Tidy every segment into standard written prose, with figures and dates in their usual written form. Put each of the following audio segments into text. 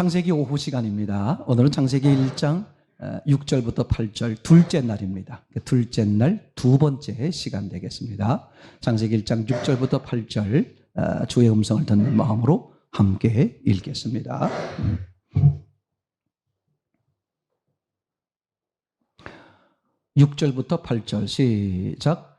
창세기 오후 시간입니다. 오늘은 창세기 1장 6절부터 8절 둘째 날입니다. 둘째 날 두 번째 시간 되겠습니다. 창세기 1장 6절부터 8절 주의 음성을 듣는 마음으로 함께 읽겠습니다. 6절부터 8절 시작.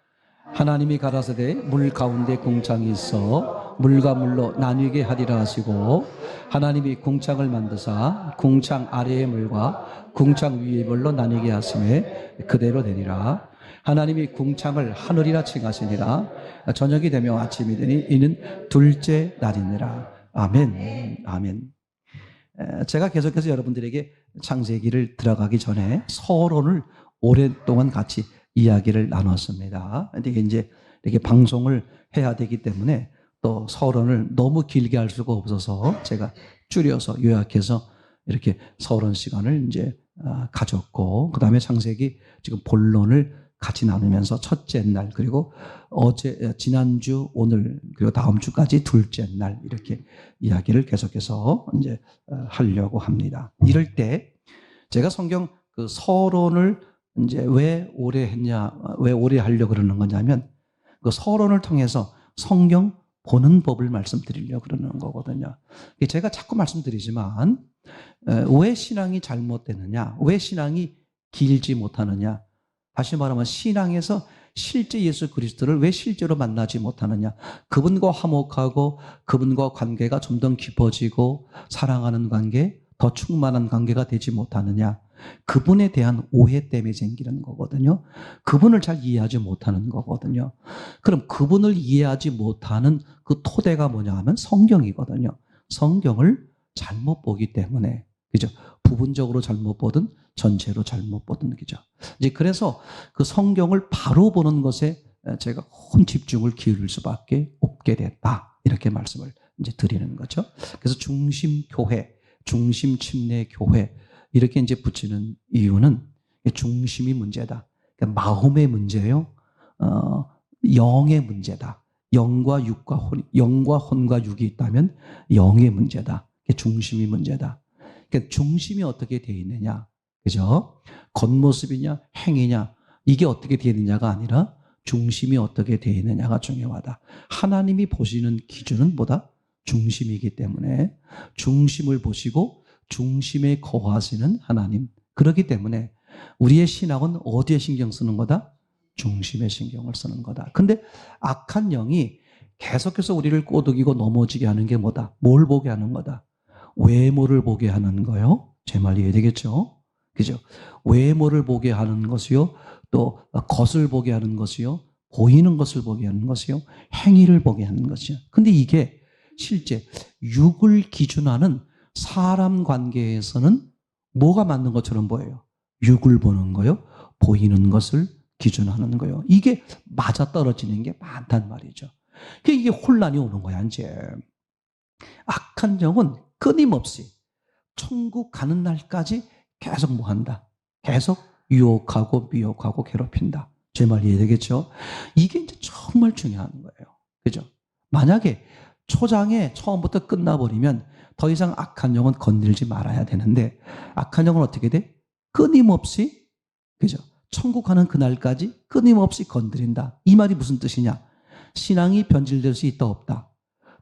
하나님이 가라사대 물 가운데 궁창이 있어 물과 물로 나뉘게 하리라 하시고 하나님이 궁창을 만드사 궁창 아래의 물과 궁창 위의 물로 나뉘게 하심에 그대로 되니라. 하나님이 궁창을 하늘이라 칭하시니라. 저녁이 되며 아침이 되니 이는 둘째 날이니라. 아멘. 아멘. 제가 계속해서 여러분들에게 창세기를 들어가기 전에 서론을 오랫동안 같이 이야기를 나눴습니다. 근데 이제 이렇게 방송을 해야 되기 때문에 또 서론을 너무 길게 할 수가 없어서 제가 줄여서 요약해서 이렇게 서론 시간을 이제 가졌고, 그 다음에 창세기 지금 본론을 같이 나누면서 첫째 날, 그리고 지난주, 오늘, 그리고 다음 주까지 둘째 날 이렇게 이야기를 계속해서 이제 하려고 합니다. 이럴 때 제가 성경 그 서론을 이제 왜 오래 했냐, 왜 오래 하려고 그러는 거냐면 그 서론을 통해서 성경 보는 법을 말씀드리려고 그러는 거거든요. 제가 자꾸 말씀드리지만 왜 신앙이 잘못되느냐, 왜 신앙이 길지 못하느냐, 다시 말하면 신앙에서 실제 예수 그리스도를 왜 실제로 만나지 못하느냐, 그분과 화목하고 그분과 관계가 좀 더 깊어지고 사랑하는 관계, 더 충만한 관계가 되지 못하느냐, 그분에 대한 오해 때문에 생기는 거거든요. 그분을 잘 이해하지 못하는 거거든요. 그럼 그분을 이해하지 못하는 그 토대가 뭐냐 하면 성경이거든요. 성경을 잘못 보기 때문에, 그죠? 부분적으로 잘못 보든 전체로 잘못 보든, 그죠? 이제 그래서 그 성경을 바로 보는 것에 제가 온 집중을 기울일 수밖에 없게 됐다, 이렇게 말씀을 이제 드리는 거죠. 그래서 중심 교회, 중심 침례 교회 이렇게 이제 붙이는 이유는 중심이 문제다. 그러니까 마음의 문제요. 영의 문제다. 영과 혼과 육이 있다면 영의 문제다. 중심이 문제다. 그러니까 중심이 어떻게 되어 있느냐, 그죠? 겉모습이냐, 행위냐, 이게 어떻게 되어 있느냐가 아니라 중심이 어떻게 되어 있느냐가 중요하다. 하나님이 보시는 기준은 뭐다? 중심이기 때문에 중심을 보시고 중심에 거하시는 하나님. 그렇기 때문에 우리의 신앙은 어디에 신경 쓰는 거다? 중심에 신경을 쓰는 거다. 근데 악한 영이 계속해서 우리를 꼬드기고 넘어지게 하는 게 뭐다? 뭘 보게 하는 거다? 외모를 보게 하는 거요. 제 말 이해되겠죠? 그죠? 외모를 보게 하는 것이요, 또 겉을 보게 하는 것이요, 보이는 것을 보게 하는 것이요, 행위를 보게 하는 것이요. 근데 이게 실제 육을 기준하는 사람 관계에서는 뭐가 맞는 것처럼 보여요? 육을 보는 거요, 보이는 것을 기준하는 거요. 이게 맞아떨어지는 게 많단 말이죠. 이게 혼란이 오는 거야, 이제. 악한 영은 끊임없이 천국 가는 날까지 계속 뭐 한다? 계속 유혹하고 미혹하고 괴롭힌다. 제 말 이해되겠죠? 이게 이제 정말 중요한 거예요. 그죠? 만약에 초장에 처음부터 끝나버리면 더 이상 악한 영은 건들지 말아야 되는데, 악한 영은 어떻게 돼? 끊임없이, 그죠? 천국 가는 그날까지 끊임없이 건드린다. 이 말이 무슨 뜻이냐? 신앙이 변질될 수 있다, 없다?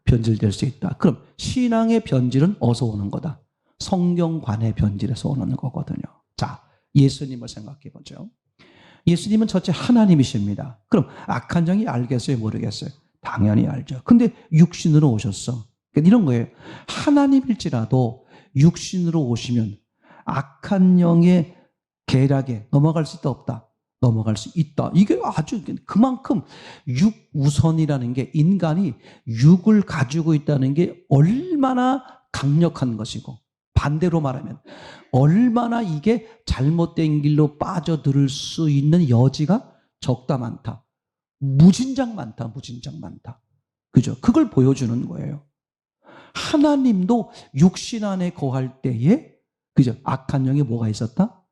변질될 수 있다. 그럼 신앙의 변질은 어디서 오는 거다? 성경관의 변질에서 오는 거거든요. 자, 예수님을 생각해 보죠. 예수님은 첫째 하나님이십니다. 그럼 악한 영이 알겠어요, 모르겠어요? 당연히 알죠. 근데 육신으로 오셨어. 그러니까 이런 거예요. 하나님일지라도 육신으로 오시면 악한 영의 계략에 넘어갈 수 있다, 없다? 넘어갈 수 있다. 이게 아주 그만큼 육 우선이라는 게, 인간이 육을 가지고 있다는 게 얼마나 강력한 것이고, 반대로 말하면 얼마나 이게 잘못된 길로 빠져들 수 있는 여지가 적다, 많다. 무진장 많다, 무진장 많다. 그죠? 그걸 보여주는 거예요. 하나님도 육신 안에 거할 때에, 그죠? 악한 영이 뭐가 있었다?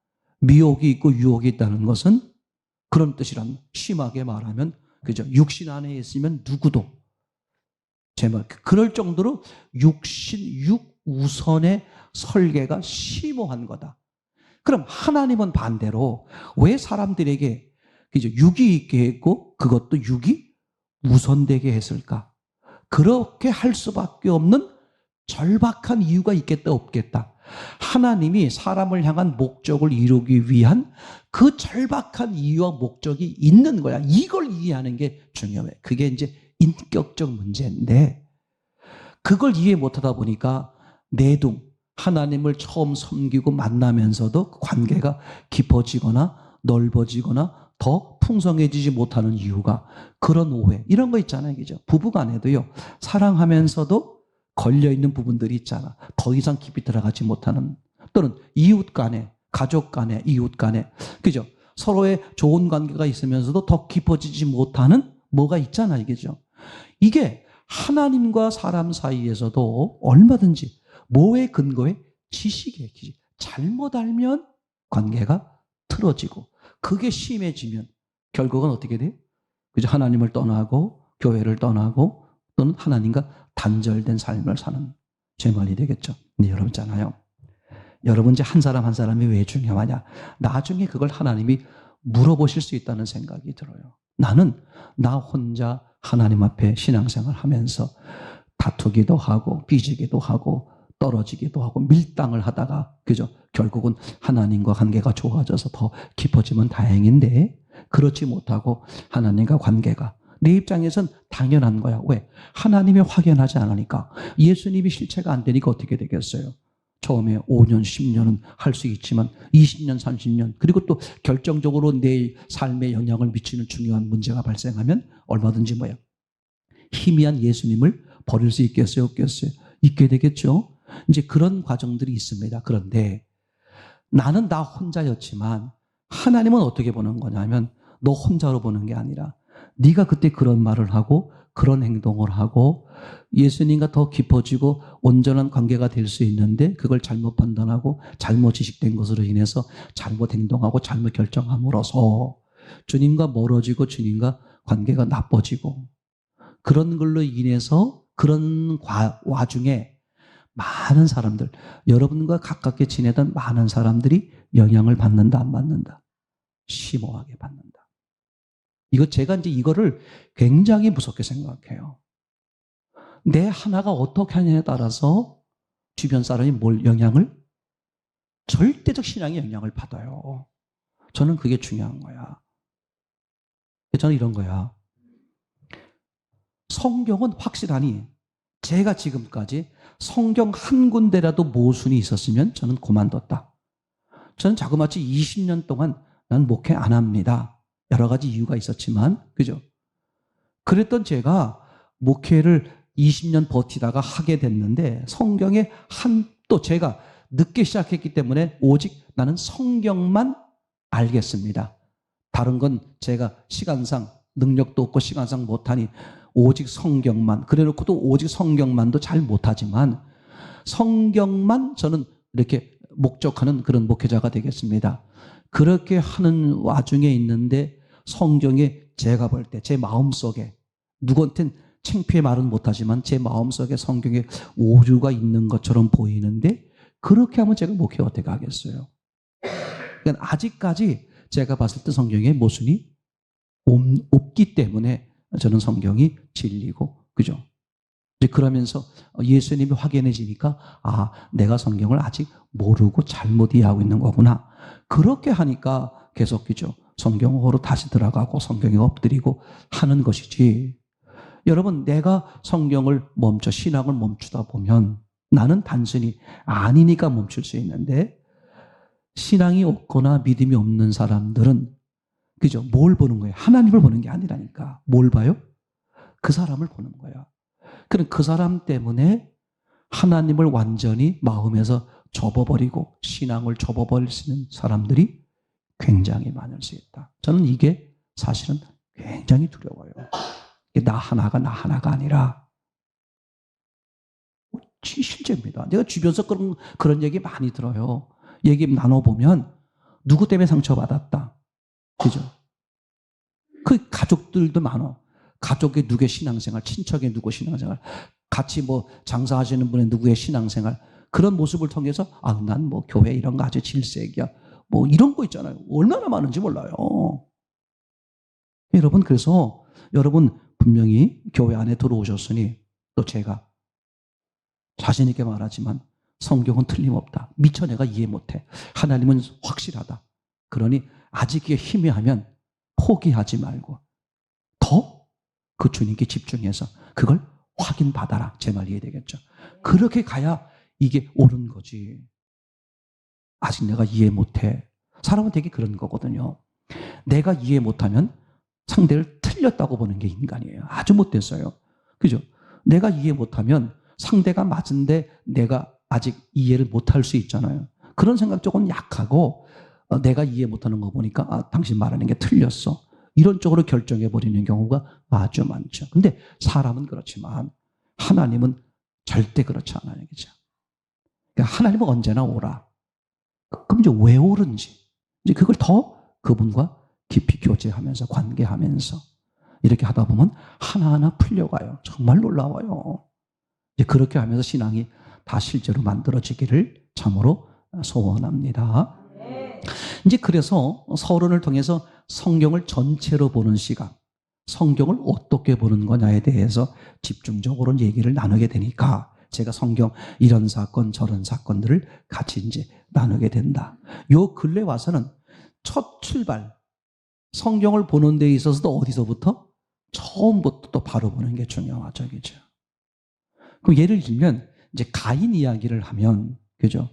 미혹이 있고 유혹이 있다는 것은 그런 뜻이란, 심하게 말하면, 그죠? 육신 안에 있으면 누구도, 제 말, 그럴 정도로 육 우선의 설계가 심오한 거다. 그럼 하나님은 반대로 왜 사람들에게 그죠? 육이 있게 했고 그것도 육이 우선되게 했을까? 그렇게 할 수밖에 없는 절박한 이유가 있겠다 없겠다. 하나님이 사람을 향한 목적을 이루기 위한 그 절박한 이유와 목적이 있는 거야. 이걸 이해하는 게 중요해. 그게 이제 인격적 문제인데 그걸 이해 못하다 보니까 내둥 하나님을 처음 섬기고 만나면서도 관계가 깊어지거나 넓어지거나 더 풍성해지지 못하는 이유가 그런 오해 이런 거 있잖아요. 그죠? 부부간에도요. 사랑하면서도 걸려있는 부분들이 있잖아. 더 이상 깊이 들어가지 못하는 또는 이웃 간에 가족 간에 이웃 간에 그죠? 서로의 좋은 관계가 있으면서도 더 깊어지지 못하는 뭐가 있잖아요. 그죠? 이게 하나님과 사람 사이에서도 얼마든지 뭐에 근거해? 지식에 잘못 알면 관계가 틀어지고 그게 심해지면 결국은 어떻게 돼요? 그죠? 하나님을 떠나고 교회를 떠나고 또는 하나님과 단절된 삶을 사는 제 말이 되겠죠. 근데 여러분 있잖아요. 여러분 이제 한 사람 한 사람이 왜 중요하냐? 나중에 그걸 하나님이 물어보실 수 있다는 생각이 들어요. 나는 나 혼자 하나님 앞에 신앙생활 하면서 다투기도 하고 삐지기도 하고 떨어지기도 하고 밀당을 하다가 그죠? 결국은 하나님과 관계가 좋아져서 더 깊어지면 다행인데 그렇지 못하고 하나님과 관계가 내 입장에선 당연한 거야. 왜? 하나님이 확연하지 않으니까. 예수님이 실체가 안 되니까 어떻게 되겠어요? 처음에 5년, 10년은 할 수 있지만 20년, 30년 그리고 또 결정적으로 내 삶에 영향을 미치는 중요한 문제가 발생하면 얼마든지 뭐야? 희미한 예수님을 버릴 수 있겠어요? 없겠어요? 있게 되겠죠? 이제 그런 과정들이 있습니다. 그런데 나는 나 혼자였지만 하나님은 어떻게 보는 거냐면 너 혼자로 보는 게 아니라 네가 그때 그런 말을 하고 그런 행동을 하고 예수님과 더 깊어지고 온전한 관계가 될 수 있는데 그걸 잘못 판단하고 잘못 지식된 것으로 인해서 잘못 행동하고 잘못 결정함으로써 주님과 멀어지고 주님과 관계가 나빠지고 그런 걸로 인해서 그런 와중에 많은 사람들, 여러분과 가깝게 지내던 많은 사람들이 영향을 받는다, 안 받는다? 심오하게 받는다. 이거 제가 이제 이거를 굉장히 무섭게 생각해요. 내 하나가 어떻게 하냐에 따라서 주변 사람이 뭘 영향을? 절대적 신앙의 영향을 받아요. 저는 그게 중요한 거야. 저는 이런 거야. 성경은 확실하니 제가 지금까지 성경 한 군데라도 모순이 있었으면 저는 그만뒀다. 저는 자그마치 20년 동안 난 목회 안 합니다. 여러 가지 이유가 있었지만, 그죠? 그랬던 제가 목회를 20년 버티다가 하게 됐는데 성경에 또 제가 늦게 시작했기 때문에 오직 나는 성경만 알겠습니다. 다른 건 제가 시간상 능력도 없고 시간상 못하니 오직 성경만 그래놓고도 오직 성경만도 잘 못하지만 성경만 저는 이렇게 목적하는 그런 목회자가 되겠습니다. 그렇게 하는 와중에 있는데 성경에 제가 볼 때 제 마음속에 누구한텐 창피해 말은 못하지만 제 마음속에 성경에 오류가 있는 것처럼 보이는데 그렇게 하면 제가 목회 어떻게 하겠어요? 그러니까 아직까지 제가 봤을 때 성경에 모순이 없기 때문에 저는 성경이 진리고 그죠? 그러면서 예수님이 확연해지니까 아 내가 성경을 아직 모르고 잘못 이해하고 있는 거구나. 그렇게 하니까 계속 그죠? 성경으로 다시 들어가고 성경에 엎드리고 하는 것이지. 여러분 내가 성경을 신앙을 멈추다 보면 나는 단순히 아니니까 멈출 수 있는데 신앙이 없거나 믿음이 없는 사람들은 그죠? 뭘 보는 거예요? 하나님을 보는 게 아니라니까. 뭘 봐요? 그 사람을 보는 거야. 그럼 그 사람 때문에 하나님을 완전히 마음에서 접어버리고 신앙을 접어버릴 수 있는 사람들이 굉장히 많을 수 있다. 저는 이게 사실은 굉장히 두려워요. 나 하나가 아니라 실제입니다. 내가 주변에서 그런 얘기 많이 들어요. 얘기 나눠보면 누구 때문에 상처받았다. 그죠? 그 가족들도 많아. 가족의 누구의 신앙생활, 친척의 누구 신앙생활, 같이 뭐 장사하시는 분의 누구의 신앙생활, 그런 모습을 통해서 난 뭐 교회 이런 거 아주 질색이야. 뭐 이런 거 있잖아요. 얼마나 많은지 몰라요. 여러분, 그래서 여러분 분명히 교회 안에 들어오셨으니 또 제가 자신 있게 말하지만 성경은 틀림없다. 미처 내가 이해 못해. 하나님은 확실하다. 그러니 아직 이게 희미하면 포기하지 말고 더 그 주님께 집중해서 그걸 확인받아라. 제 말 이해되겠죠? 그렇게 가야 이게 옳은 거지. 아직 내가 이해 못해. 사람은 되게 그런 거거든요. 내가 이해 못하면 상대를 틀렸다고 보는 게 인간이에요. 아주 못됐어요. 그죠? 내가 이해 못하면 상대가 맞은데 내가 아직 이해를 못할 수 있잖아요. 그런 생각 조금 약하고 내가 이해 못하는 거 보니까 당신 말하는 게 틀렸어. 이런 쪽으로 결정해버리는 경우가 아주 많죠. 근데 사람은 그렇지만 하나님은 절대 그렇지 않아요. 그죠? 그러니까 하나님은 언제나 오라. 그럼 이제 왜 옳은지 이제 그걸 더 그분과 깊이 교제하면서 관계하면서 이렇게 하다 보면 하나하나 풀려가요. 정말 놀라워요. 이제 그렇게 하면서 신앙이 다 실제로 만들어지기를 참으로 소원합니다. 이제 그래서 서론을 통해서 성경을 전체로 보는 시각, 성경을 어떻게 보는 거냐에 대해서 집중적으로 얘기를 나누게 되니까 제가 성경 이런 사건 저런 사건들을 같이 이제 나누게 된다. 요 근래 와서는 첫 출발, 성경을 보는 데 있어서도 어디서부터? 처음부터 또 바로 보는 게 중요하죠. 그죠? 그럼 예를 들면 이제 가인 이야기를 하면, 그죠?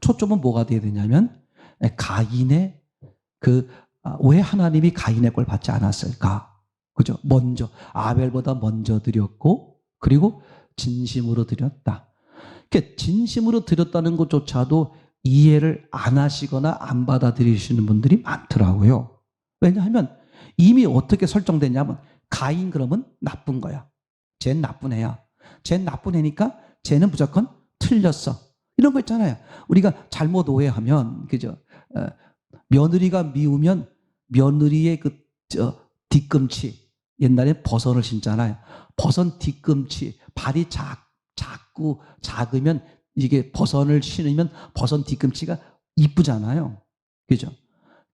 초점은 뭐가 돼야 되냐면 가인의 왜 하나님이 가인의 걸 받지 않았을까? 그죠? 먼저 아벨보다 먼저 드렸고 그리고 진심으로 드렸다. 그러니까 진심으로 드렸다는 것조차도 이해를 안 하시거나 안 받아들이시는 분들이 많더라고요. 왜냐하면 이미 어떻게 설정됐냐면 가인 그러면 나쁜 거야. 쟤는 나쁜 애야. 쟤는 나쁜 애니까 쟤는 무조건 틀렸어. 이런 거 있잖아요. 우리가 잘못 오해하면, 그죠? 며느리가 미우면 며느리의 뒤꿈치, 옛날에 버선을 신잖아요. 버선 뒤꿈치, 발이 작고 작으면 이게 버선을 신으면 버선 뒤꿈치가 이쁘잖아요. 그죠?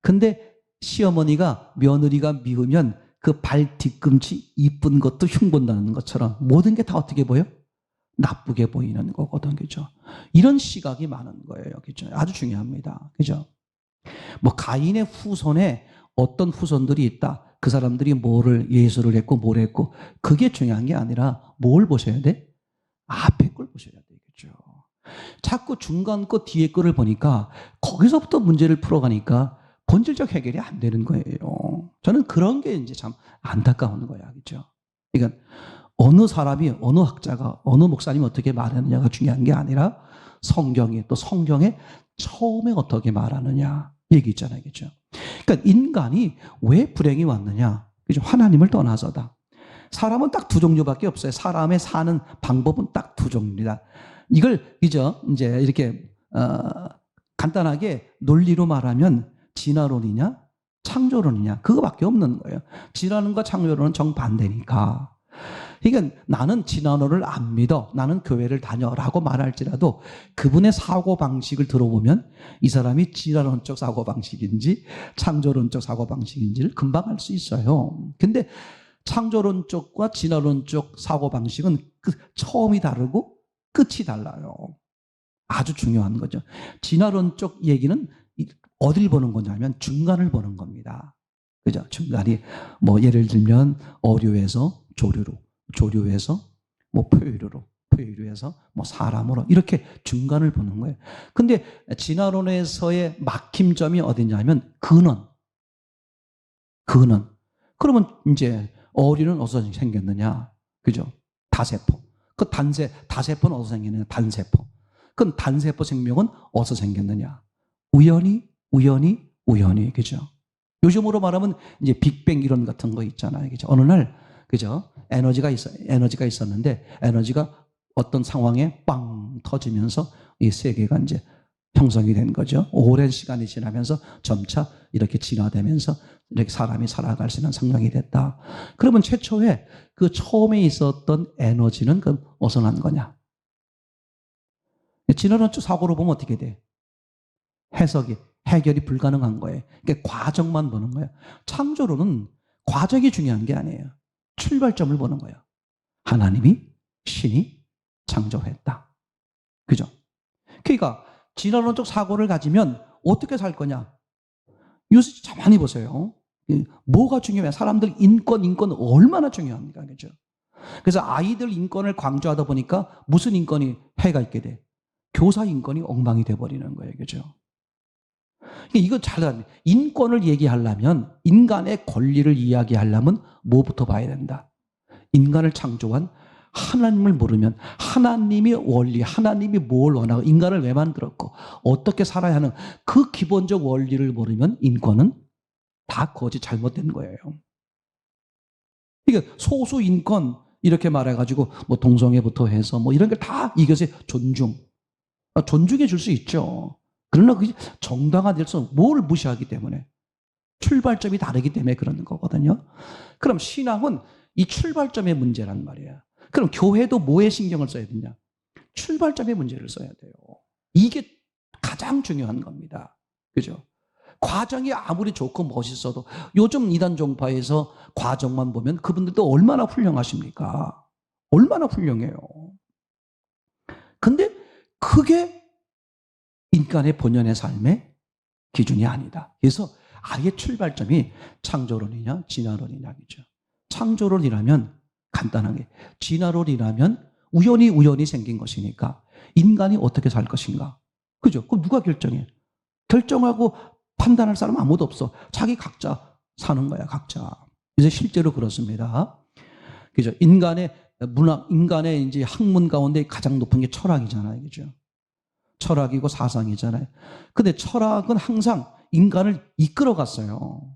근데 시어머니가 며느리가 미우면 그 발 뒤꿈치 이쁜 것도 흉본다는 것처럼 모든 게 다 어떻게 보여? 나쁘게 보이는 거거든. 그죠? 이런 시각이 많은 거예요. 그죠? 아주 중요합니다. 그죠? 뭐 가인의 후손에 어떤 후손들이 있다. 그 사람들이 뭐를 예수를 했고 뭘 했고 그게 중요한 게 아니라 뭘 보셔야 돼? 앞에 걸 보셔야 되겠죠. 자꾸 중간 거 뒤에 거를 보니까 거기서부터 문제를 풀어가니까 본질적 해결이 안 되는 거예요. 저는 그런 게 이제 참 안타까운 거야. 그죠? 그러니까 어느 사람이, 어느 학자가, 어느 목사님이 어떻게 말하느냐가 중요한 게 아니라 성경이 또 성경에 처음에 어떻게 말하느냐 얘기 있잖아요. 그죠? 그러니까 인간이 왜 불행이 왔느냐? 그죠? 하나님을 떠나서다. 사람은 딱 두 종류밖에 없어요. 사람의 사는 방법은 딱 두 종류다. 이걸 그죠? 이제 이렇게 간단하게 논리로 말하면 진화론이냐 창조론이냐 그거밖에 없는 거예요. 진화론과 창조론은 정반대니까. 그러니까 나는 진화론을 안 믿어. 나는 교회를 다녀라고 말할지라도 그분의 사고방식을 들어보면 이 사람이 진화론적 사고방식인지 창조론적 사고방식인지를 금방 알 수 있어요. 근데 창조론 쪽과 진화론 쪽 사고방식은 처음이 다르고 끝이 달라요. 아주 중요한 거죠. 진화론 쪽 얘기는 어딜 보는 거냐면 중간을 보는 겁니다. 그죠? 중간이 뭐 예를 들면 어류에서 조류로, 조류에서 뭐 포유류로, 포유류에서 뭐 사람으로 이렇게 중간을 보는 거예요. 근데 진화론에서의 막힘점이 어디냐면 근원. 그러면 이제 어류는 어디서 생겼느냐? 그죠? 다세포. 그 다세포는 어디서 생겼느냐? 단세포. 그럼 단세포 생명은 어디서 생겼느냐? 우연히, 그죠? 요즘으로 말하면 이제 빅뱅 이론 같은 거 있잖아요. 그죠? 어느 날, 그죠? 에너지가 있었는데, 에너지가 어떤 상황에 빵 터지면서 이 세계가 이제 형성이 된 거죠. 오랜 시간이 지나면서 점차 이렇게 진화되면서 이렇게 사람이 살아갈 수 있는 상황이 됐다. 그러면 최초에 그 처음에 있었던 에너지는 그럼 어디서 난 거냐? 진화론적 사고로 보면 어떻게 돼? 해결이 불가능한 거예요. 그러니까 과정만 보는 거예요. 창조론은 과정이 중요한 게 아니에요. 출발점을 보는 거예요. 하나님이, 신이 창조했다. 그죠? 그러니까 진화론적 사고를 가지면 어떻게 살 거냐? 요새 참 많이 보세요. 뭐가 중요해요? 사람들 인권 얼마나 중요합니까? 그죠? 그래서 아이들 인권을 강조하다 보니까 무슨 인권이 해가 있게 돼? 교사 인권이 엉망이 돼버리는 거예요. 그죠? 이거 잘, 인권을 얘기하려면, 인간의 권리를 이야기하려면 뭐부터 봐야 된다? 인간을 창조한 하나님을 모르면 하나님의 원리, 하나님이 뭘 원하고 인간을 왜 만들었고 어떻게 살아야 하는 그 기본적 원리를 모르면 인권은 다 거짓 잘못된 거예요. 그러니까 소수 인권 이렇게 말해가지고 뭐 동성애부터 해서 뭐 이런 게 다 이것의 존중해 줄 수 있죠. 그러나 그게 정당화될 수 없는 뭘 무시하기 때문에 출발점이 다르기 때문에 그러는 거거든요. 그럼 신앙은 이 출발점의 문제란 말이야. 그럼 교회도 뭐에 신경을 써야 되냐? 출발점의 문제를 써야 돼요. 이게 가장 중요한 겁니다. 그죠? 과정이 아무리 좋고 멋있어도 요즘 이단 종파에서 과정만 보면 그분들도 얼마나 훌륭하십니까? 얼마나 훌륭해요. 근데 그게 인간의 본연의 삶의 기준이 아니다. 그래서 아예 출발점이 창조론이냐 진화론이냐 그죠? 창조론이라면 간단하게, 진화론이라면 우연히 생긴 것이니까 인간이 어떻게 살 것인가? 그죠? 그럼 누가 결정해? 결정하고 판단할 사람 아무도 없어. 자기 각자 사는 거야, 각자. 이제 실제로 그렇습니다. 그죠? 인간의 문학, 인간의 이제 학문 가운데 가장 높은 게 철학이잖아요. 그죠? 철학이고 사상이잖아요. 근데 철학은 항상 인간을 이끌어 갔어요.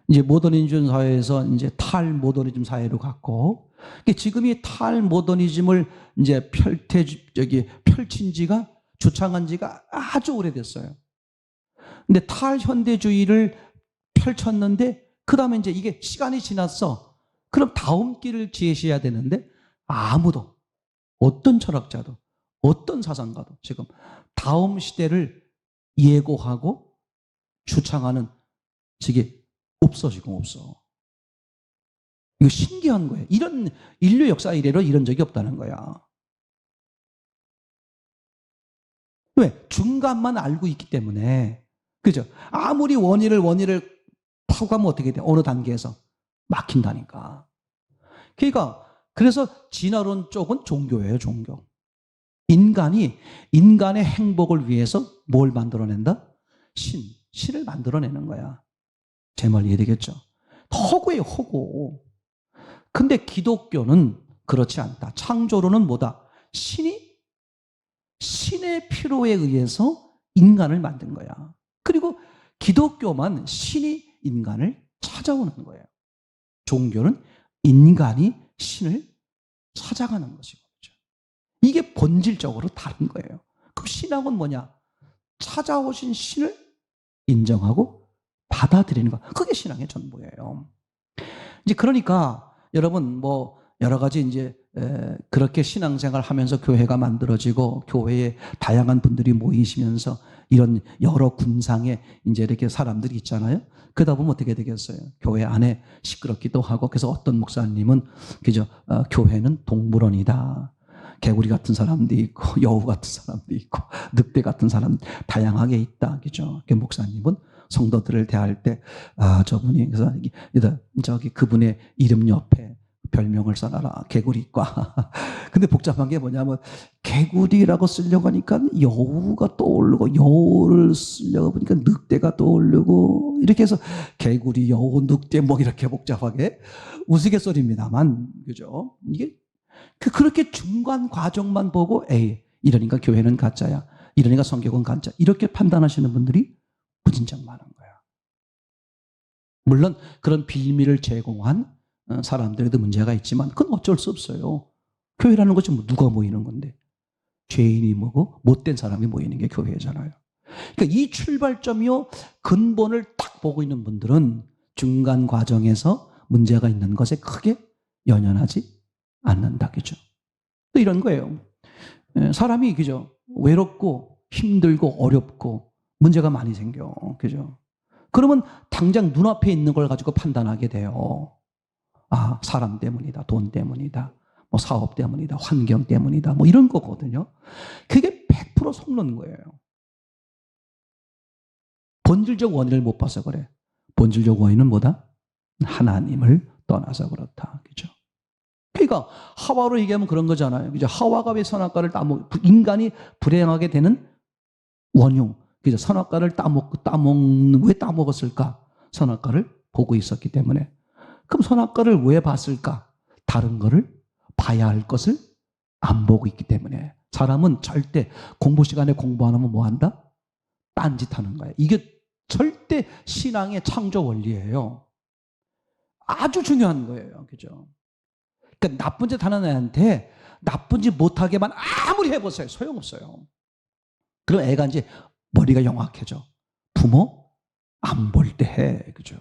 이제 모더니즘 사회에서 이제 탈모더니즘 사회로 갔고, 지금 이 탈모더니즘을 이제 펼친 지가, 주창한 지가 아주 오래됐어요. 근데 탈현대주의를 펼쳤는데, 그 다음에 이제 이게 시간이 지났어. 그럼 다음 길을 제시해야 되는데, 아무도, 어떤 철학자도, 어떤 사상가도 지금 다음 시대를 예고하고 주창하는 지금 없어지고 없어. 이거 신기한 거예요. 이런 인류 역사 이래로 이런 적이 없다는 거야. 왜? 중간만 알고 있기 때문에. 그죠? 아무리 원인을 타고 가면 어떻게 돼? 어느 단계에서 막힌다니까. 그러니까 그래서 진화론 쪽은 종교예요, 종교. 인간이 인간의 행복을 위해서 뭘 만들어낸다? 신을 만들어내는 거야. 제 말 이해되겠죠? 허구예요, 허구. 근데 기독교는 그렇지 않다. 창조론은 뭐다? 신의 필요에 의해서 인간을 만든 거야. 그리고 기독교만 신이 인간을 찾아오는 거예요. 종교는 인간이 신을 찾아가는 것이거든요. 이게 본질적으로 다른 거예요. 그럼 신앙은 뭐냐? 찾아오신 신을 인정하고 받아들이는 것. 그게 신앙의 전부예요. 이제 그러니까 여러분 뭐 여러 가지 이제 그렇게 신앙생활 하면서 교회가 만들어지고 교회에 다양한 분들이 모이시면서 이런 여러 군상의 이제 이렇게 사람들이 있잖아요. 그러다 보면 어떻게 되겠어요? 교회 안에 시끄럽기도 하고 그래서 어떤 목사님은 그죠? 교회는 동물원이다. 개구리 같은 사람도 있고 여우 같은 사람도 있고 늑대 같은 사람 다양하게 있다. 그죠? 목사님은 성도들을 대할 때 저분이 그래서 저기 그분의 이름 옆에 별명을 써놔라. 개구리과. 근데 복잡한 게 뭐냐면 개구리라고 쓰려고 하니까 여우가 떠오르고 여우를 쓰려고 보니까 늑대가 떠오르고 이렇게 해서 개구리, 여우, 늑대 뭐 이렇게 복잡하게 우스갯소리입니다만 그죠? 이게 그렇게 중간 과정만 보고 이러니까 교회는 가짜야. 이러니까 성경은 가짜. 이렇게 판단하시는 분들이 무진장 많은 거야. 물론 그런 비밀을 제공한 사람들에도 문제가 있지만 그건 어쩔 수 없어요. 교회라는 것이 뭐 누가 모이는 건데. 죄인이 뭐고 못된 사람이 모이는 게 교회잖아요. 그러니까 이 출발점이요 근본을 딱 보고 있는 분들은 중간 과정에서 문제가 있는 것에 크게 연연하지 않는다. 그죠? 또 이런 거예요. 사람이 그죠? 외롭고 힘들고 어렵고 문제가 많이 생겨. 그죠? 그러면 당장 눈앞에 있는 걸 가지고 판단하게 돼요. 아, 사람 때문이다. 돈 때문이다. 뭐 사업 때문이다. 환경 때문이다. 뭐 이런 거거든요. 그게 100% 속는 거예요. 본질적 원인을 못 봐서 그래. 본질적 원인은 뭐다? 하나님을 떠나서 그렇다. 그죠? 그러니까 하와로 얘기하면 그런 거잖아요. 그죠? 하와가 왜 선악과를 인간이 불행하게 되는 원흉. 그죠? 선악과를 왜 따먹었을까? 선악과를 보고 있었기 때문에. 그럼 선악과를 왜 봤을까? 다른 거를 봐야 할 것을 안 보고 있기 때문에. 사람은 절대 공부 시간에 공부 안 하면 뭐 한다? 딴짓 하는 거예요. 이게 절대 신앙의 창조 원리예요. 아주 중요한 거예요. 그죠? 그러니까 나쁜 짓 하는 애한테 나쁜 짓 못하게만 아무리 해보세요. 소용없어요. 그럼 애가 이제 머리가 영악해져. 부모 안 볼 때 해. 그죠?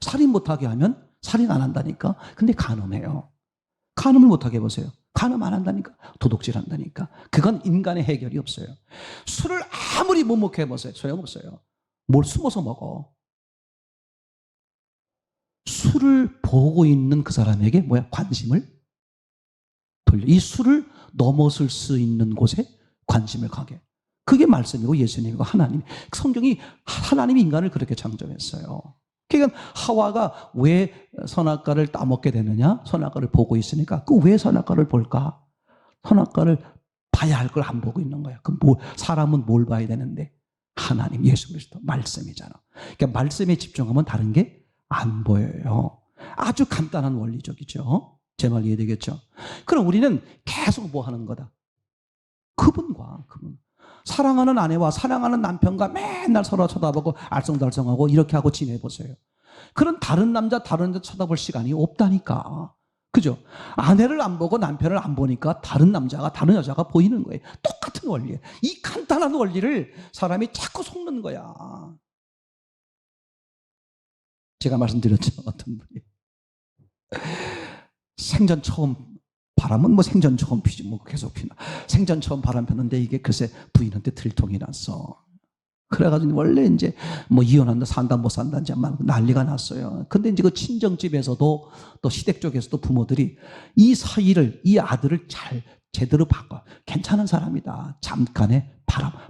살인 못하게 하면 살인 안 한다니까. 근데 간음해요. 간음을 못하게 해보세요. 간음 안 한다니까. 도둑질 한다니까. 그건 인간의 해결이 없어요. 술을 아무리 못 먹게 해보세요. 소용없어요. 뭘 숨어서 먹어. 술을 보고 있는 그 사람에게 뭐야? 관심을 돌려. 이 술을 넘어설 수 있는 곳에 관심을 가게. 그게 말씀이고 예수님이고 하나님. 성경이 하나님이 인간을 그렇게 창조했어요. 그러니까 하와가 왜 선악과를 따먹게 되느냐? 선악과를 보고 있으니까. 그 왜 선악과를 볼까? 선악과를 봐야 할 걸 안 보고 있는 거야. 사람은 뭘 봐야 되는데? 하나님, 예수 그리스도, 말씀이잖아. 그러니까 말씀에 집중하면 다른 게 안 보여요. 아주 간단한 원리적이죠. 제 말 이해되겠죠? 그럼 우리는 계속 뭐 하는 거다? 그분. 사랑하는 아내와 사랑하는 남편과 맨날 서로 쳐다보고 알쏭달쏭하고 이렇게 하고 지내보세요. 그런 다른 남자 쳐다볼 시간이 없다니까. 그죠? 아내를 안 보고 남편을 안 보니까 다른 남자가 다른 여자가 보이는 거예요. 똑같은 원리예요. 이 간단한 원리를 사람이 자꾸 속는 거야. 제가 말씀드렸죠. 어떤 분이 생전 처음 바람은 뭐 생전 처음 피지 뭐 계속 피나. 생전 처음 바람 폈는데 이게 글쎄 부인한테 들통이 났어. 그래가지고 원래 이제 뭐 이혼한다 산다 못 산다 이제 막 난리가 났어요. 근데 이제 그 친정집에서도 또 시댁 쪽에서도 부모들이 이 사이를 이 아들을 잘 제대로 바꿔. 괜찮은 사람이다. 잠깐의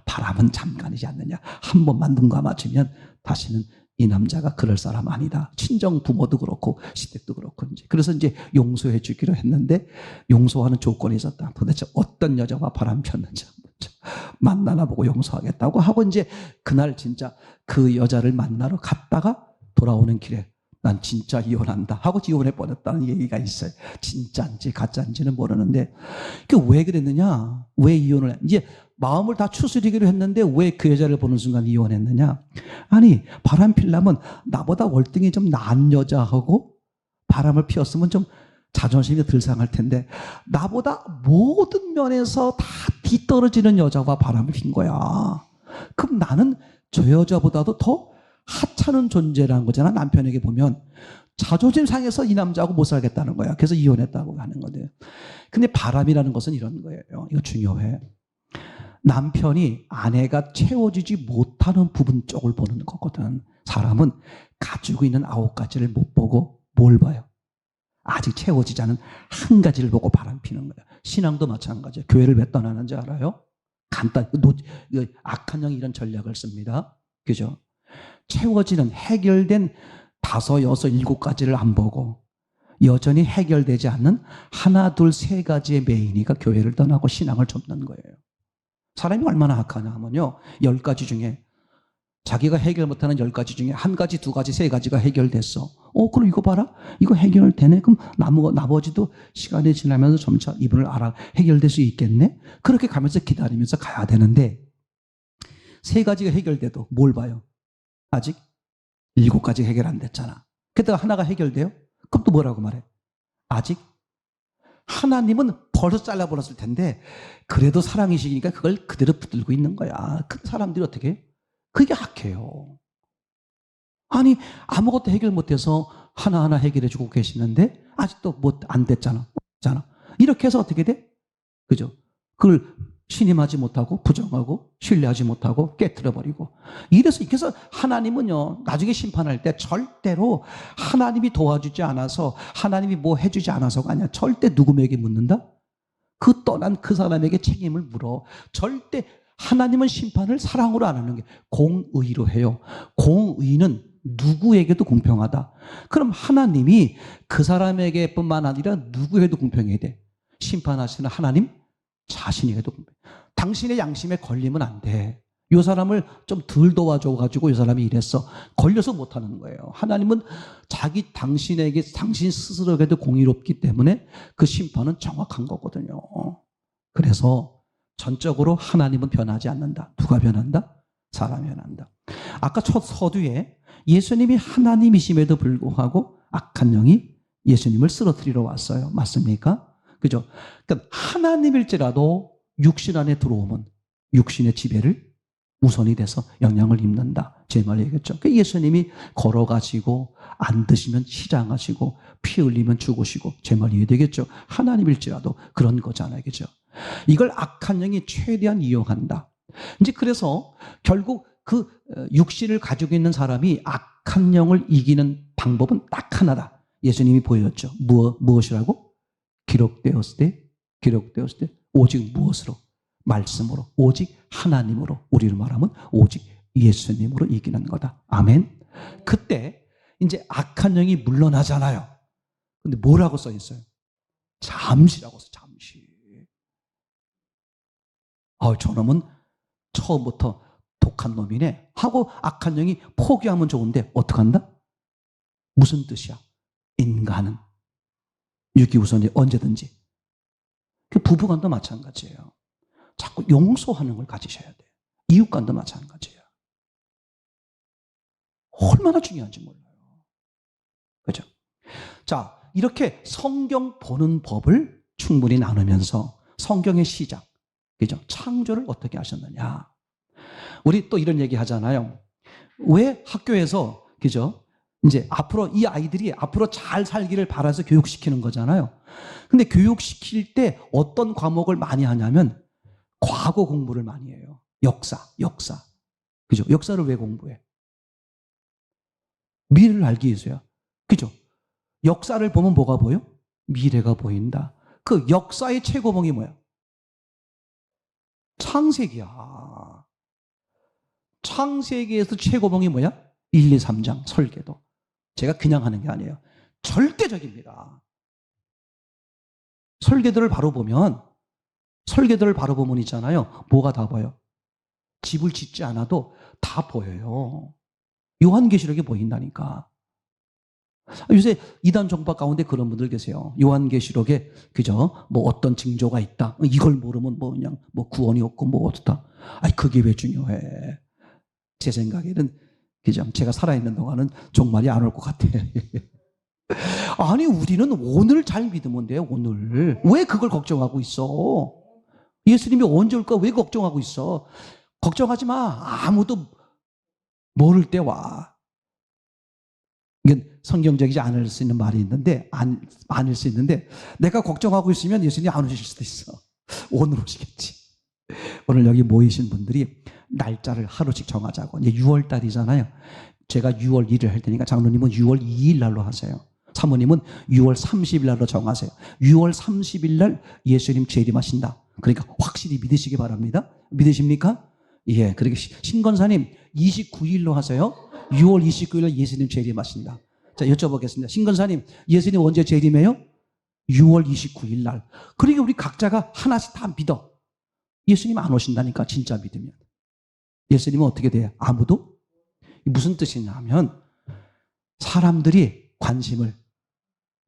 바람은 잠깐이지 않느냐. 한 번만 눈 감아주면 다시는 이 남자가 그럴 사람 아니다. 친정 부모도 그렇고 시댁도 그렇고 이제 그래서 이제 용서해 주기로 했는데 용서하는 조건이 있었다. 도대체 어떤 여자와 바람 폈는지 만나나 보고 용서하겠다고 하고 이제 그날 진짜 그 여자를 만나러 갔다가 돌아오는 길에 난 진짜 이혼한다 하고 이혼해 버렸다는 얘기가 있어요. 진짜인지 가짜인지는 모르는데 그 왜 그랬느냐? 왜 이혼을 해? 이제 마음을 다 추스리기로 했는데 왜 그 여자를 보는 순간 이혼했느냐? 아니 바람 피려면 나보다 월등히 좀 나은 여자하고 바람을 피웠으면 좀 자존심이 덜 상할 텐데 나보다 모든 면에서 다 뒤떨어지는 여자와 바람을 핀 거야. 그럼 나는 저 여자보다도 더 하찮은 존재라는 거잖아. 남편에게 보면 자존심 상해서 이 남자하고 못 살겠다는 거야. 그래서 이혼했다고 하는 건데. 근데 바람이라는 것은 이런 거예요. 이거 중요해. 남편이 아내가 채워지지 못하는 부분 쪽을 보는 거거든. 사람은 가지고 있는 9가지를 못 보고 뭘 봐요? 아직 채워지지 않은 한 가지를 보고 바람 피는 거야. 신앙도 마찬가지예요. 교회를 왜 떠나는지 알아요? 악한 영이 이런 전략을 씁니다. 그죠? 채워지는 해결된 5, 6, 7가지를 안 보고 여전히 해결되지 않는 1, 2, 3가지의 메인이가 교회를 떠나고 신앙을 접는 거예요. 사람이 얼마나 악하냐 하면요. 10가지 중에 자기가 해결 못하는 10가지 중에 1가지, 2가지, 3가지가 해결됐어. 그럼 이거 봐라. 이거 해결되네. 그럼 나머지도 시간이 지나면서 점차 이분을 해결될 수 있겠네. 그렇게 가면서 기다리면서 가야 되는데 3가지가 해결돼도 뭘 봐요? 아직 7가지 해결 안 됐잖아. 게다가 하나가 해결돼요? 그럼 또 뭐라고 말해? 아직 하나님은 벌써 잘라버렸을 텐데 그래도 사랑이시니까 그걸 그대로 붙들고 있는 거야. 그 사람들이 어떻게 해? 그게 악해요. 아니 아무것도 해결 못해서 하나하나 해결해주고 계시는데 아직도 뭐 안 됐잖아. 이렇게 해서 어떻게 돼? 그죠? 그걸 신임하지 못하고 부정하고 신뢰하지 못하고 깨트려버리고 이래서 하나님은요 나중에 심판할 때 절대로 하나님이 도와주지 않아서 하나님이 뭐 해주지 않아서가 아니야. 절대 누구에게 묻는다? 그 떠난 그 사람에게 책임을 물어. 절대 하나님은 심판을 사랑으로 안 하는 게 공의로 해요. 공의는 누구에게도 공평하다. 그럼 하나님이 그 사람에게뿐만 아니라 누구에게도 공평해야 돼. 심판하시는 하나님 자신에게도 공평해. 당신의 양심에 걸리면 안 돼. 이 사람을 좀 덜 도와줘가지고 이 사람이 이랬어. 걸려서 못하는 거예요. 하나님은 당신 스스로에게도 공의롭기 때문에 그 심판은 정확한 거거든요. 그래서 전적으로 하나님은 변하지 않는다. 누가 변한다? 사람이 변한다. 아까 첫 서두에 예수님이 하나님이심에도 불구하고 악한 영이 예수님을 쓰러뜨리러 왔어요. 맞습니까? 그죠? 그러니까 하나님일지라도 육신 안에 들어오면 육신의 지배를 우선이 돼서 영향을 입는다. 제 말 얘기했죠. 그러니까 예수님이 걸어가시고 안 드시면 시장하시고 피 흘리면 죽으시고 제 말 이해되겠죠? 하나님일지라도 그런 거잖아요. 그죠? 이걸 악한 영이 최대한 이용한다. 이제 그래서 결국 그 육신을 가지고 있는 사람이 악한 영을 이기는 방법은 딱 하나다. 예수님이 보여줬죠. 무엇이라고? 기록되었을 때 오직 무엇으로? 말씀으로, 오직 하나님으로, 우리로 말하면 오직 예수님으로 이기는 거다. 아멘. 그때 이제 악한 영이 물러나잖아요. 근데 뭐라고 써 있어요? 잠시라고 써. 잠시. 저놈은 처음부터 독한 놈이네 하고 악한 영이 포기하면 좋은데 어떡한다? 무슨 뜻이야? 인간은 유기우선이 언제든지. 그 부부간도 마찬가지예요. 자꾸 용서하는 걸 가지셔야 돼요. 이웃간도 마찬가지예요. 얼마나 중요한지 몰라요. 그죠? 자, 이렇게 성경 보는 법을 충분히 나누면서 성경의 시작, 그죠? 창조를 어떻게 하셨느냐. 우리 또 이런 얘기 하잖아요. 왜 학교에서, 그죠? 이제 앞으로 이 아이들이 앞으로 잘 살기를 바라서 교육시키는 거잖아요. 근데 교육시킬 때 어떤 과목을 많이 하냐면 과거 공부를 많이 해요. 역사. 그죠? 역사를 왜 공부해? 미래를 알기 위해서야. 그죠? 역사를 보면 뭐가 보여? 미래가 보인다. 그 역사의 최고봉이 뭐야? 창세기야. 창세기에서 최고봉이 뭐야? 1, 2, 3장 설계도. 제가 그냥 하는 게 아니에요. 절대적입니다. 설계도를 바로 보면 있잖아요. 뭐가 다 보여? 집을 짓지 않아도 다 보여요. 요한계시록이 보인다니까. 요새 이단 종파 가운데 그런 분들 계세요. 요한계시록에 그죠? 뭐 어떤 징조가 있다. 이걸 모르면 뭐 그냥 뭐 구원이 없고 뭐 어떻다. 그게 왜 중요해? 제 생각에는 그죠? 제가 살아있는 동안은 종말이 안 올 것 같아. 아니 우리는 오늘 잘 믿으면 돼요. 오늘. 왜 그걸 걱정하고 있어? 예수님이 언제 올까 왜 걱정하고 있어? 걱정하지 마. 아무도 모를 때 와. 이건 성경적이지 않을 수 있는 말이 있는데 아닐 수 있는데 내가 걱정하고 있으면 예수님이 안 오실 수도 있어. 오늘 오시겠지. 오늘 여기 모이신 분들이 날짜를 하루씩 정하자고. 이제 6월 달이잖아요. 제가 6월 1일 할 테니까 장로님은 6월 2일 날로 하세요. 사모님은 6월 30일 날로 정하세요. 6월 30일 날 예수님 재림하신다. 그러니까 확실히 믿으시기 바랍니다. 믿으십니까? 예. 그렇게 신건사님 29일로 하세요. 6월 29일 날 예수님 재림하신다. 자, 여쭤보겠습니다. 신건사님 예수님 언제 재림해요? 6월 29일 날. 그러니까 우리 각자가 하나씩 다 믿어. 예수님 안 오신다니까 진짜 믿으면. 예수님은 어떻게 돼요? 아무도? 무슨 뜻이냐 하면 사람들이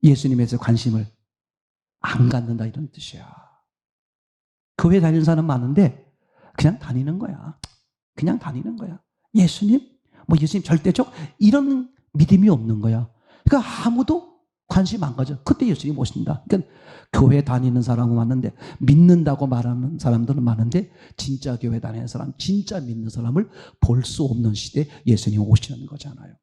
예수님에 대해서 관심을 안 갖는다 이런 뜻이야. 교회 다니는 사람 많은데 그냥 다니는 거야. 그냥 다니는 거야. 예수님 절대적 이런 믿음이 없는 거야. 그러니까 아무도 관심 안 가져. 그때 예수님 오신다. 그러니까 교회 다니는 사람은 많은데 믿는다고 말하는 사람들은 많은데 진짜 교회 다니는 사람, 진짜 믿는 사람을 볼 수 없는 시대에 예수님 오시는 거잖아요.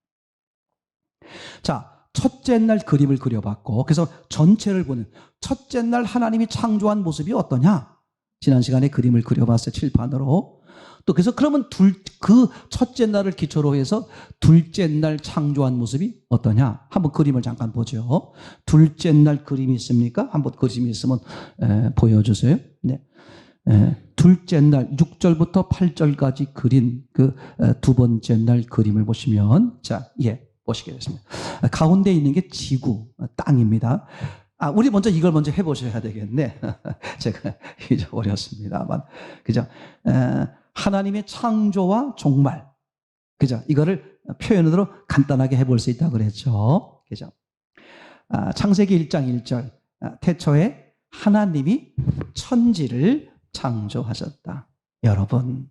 자, 첫째 날 그림을 그려봤고 그래서 전체를 보는 첫째 날 하나님이 창조한 모습이 어떠냐? 지난 시간에 그림을 그려봤어요. 칠판으로. 또 그래서 그러면 그 첫째 날을 기초로 해서 둘째 날 창조한 모습이 어떠냐? 한번 그림을 잠깐 보죠. 둘째 날 그림이 있습니까? 한번 그림이 있으면 보여주세요. 네. 둘째 날 6절부터 8절까지 그린 그 두 번째 날 그림을 보시면, 자, 보시겠습니다. 가운데 있는 게 지구, 땅입니다. 우리 먼저 이걸 먼저 해보셔야 되겠네. 제가 잊어버렸습니다만. 그죠? 하나님의 창조와 종말. 그죠? 이거를 표현으로 간단하게 해볼 수 있다고 그랬죠. 그죠? 창세기 1장 1절. 태초에 하나님이 천지를 창조하셨다. 여러분,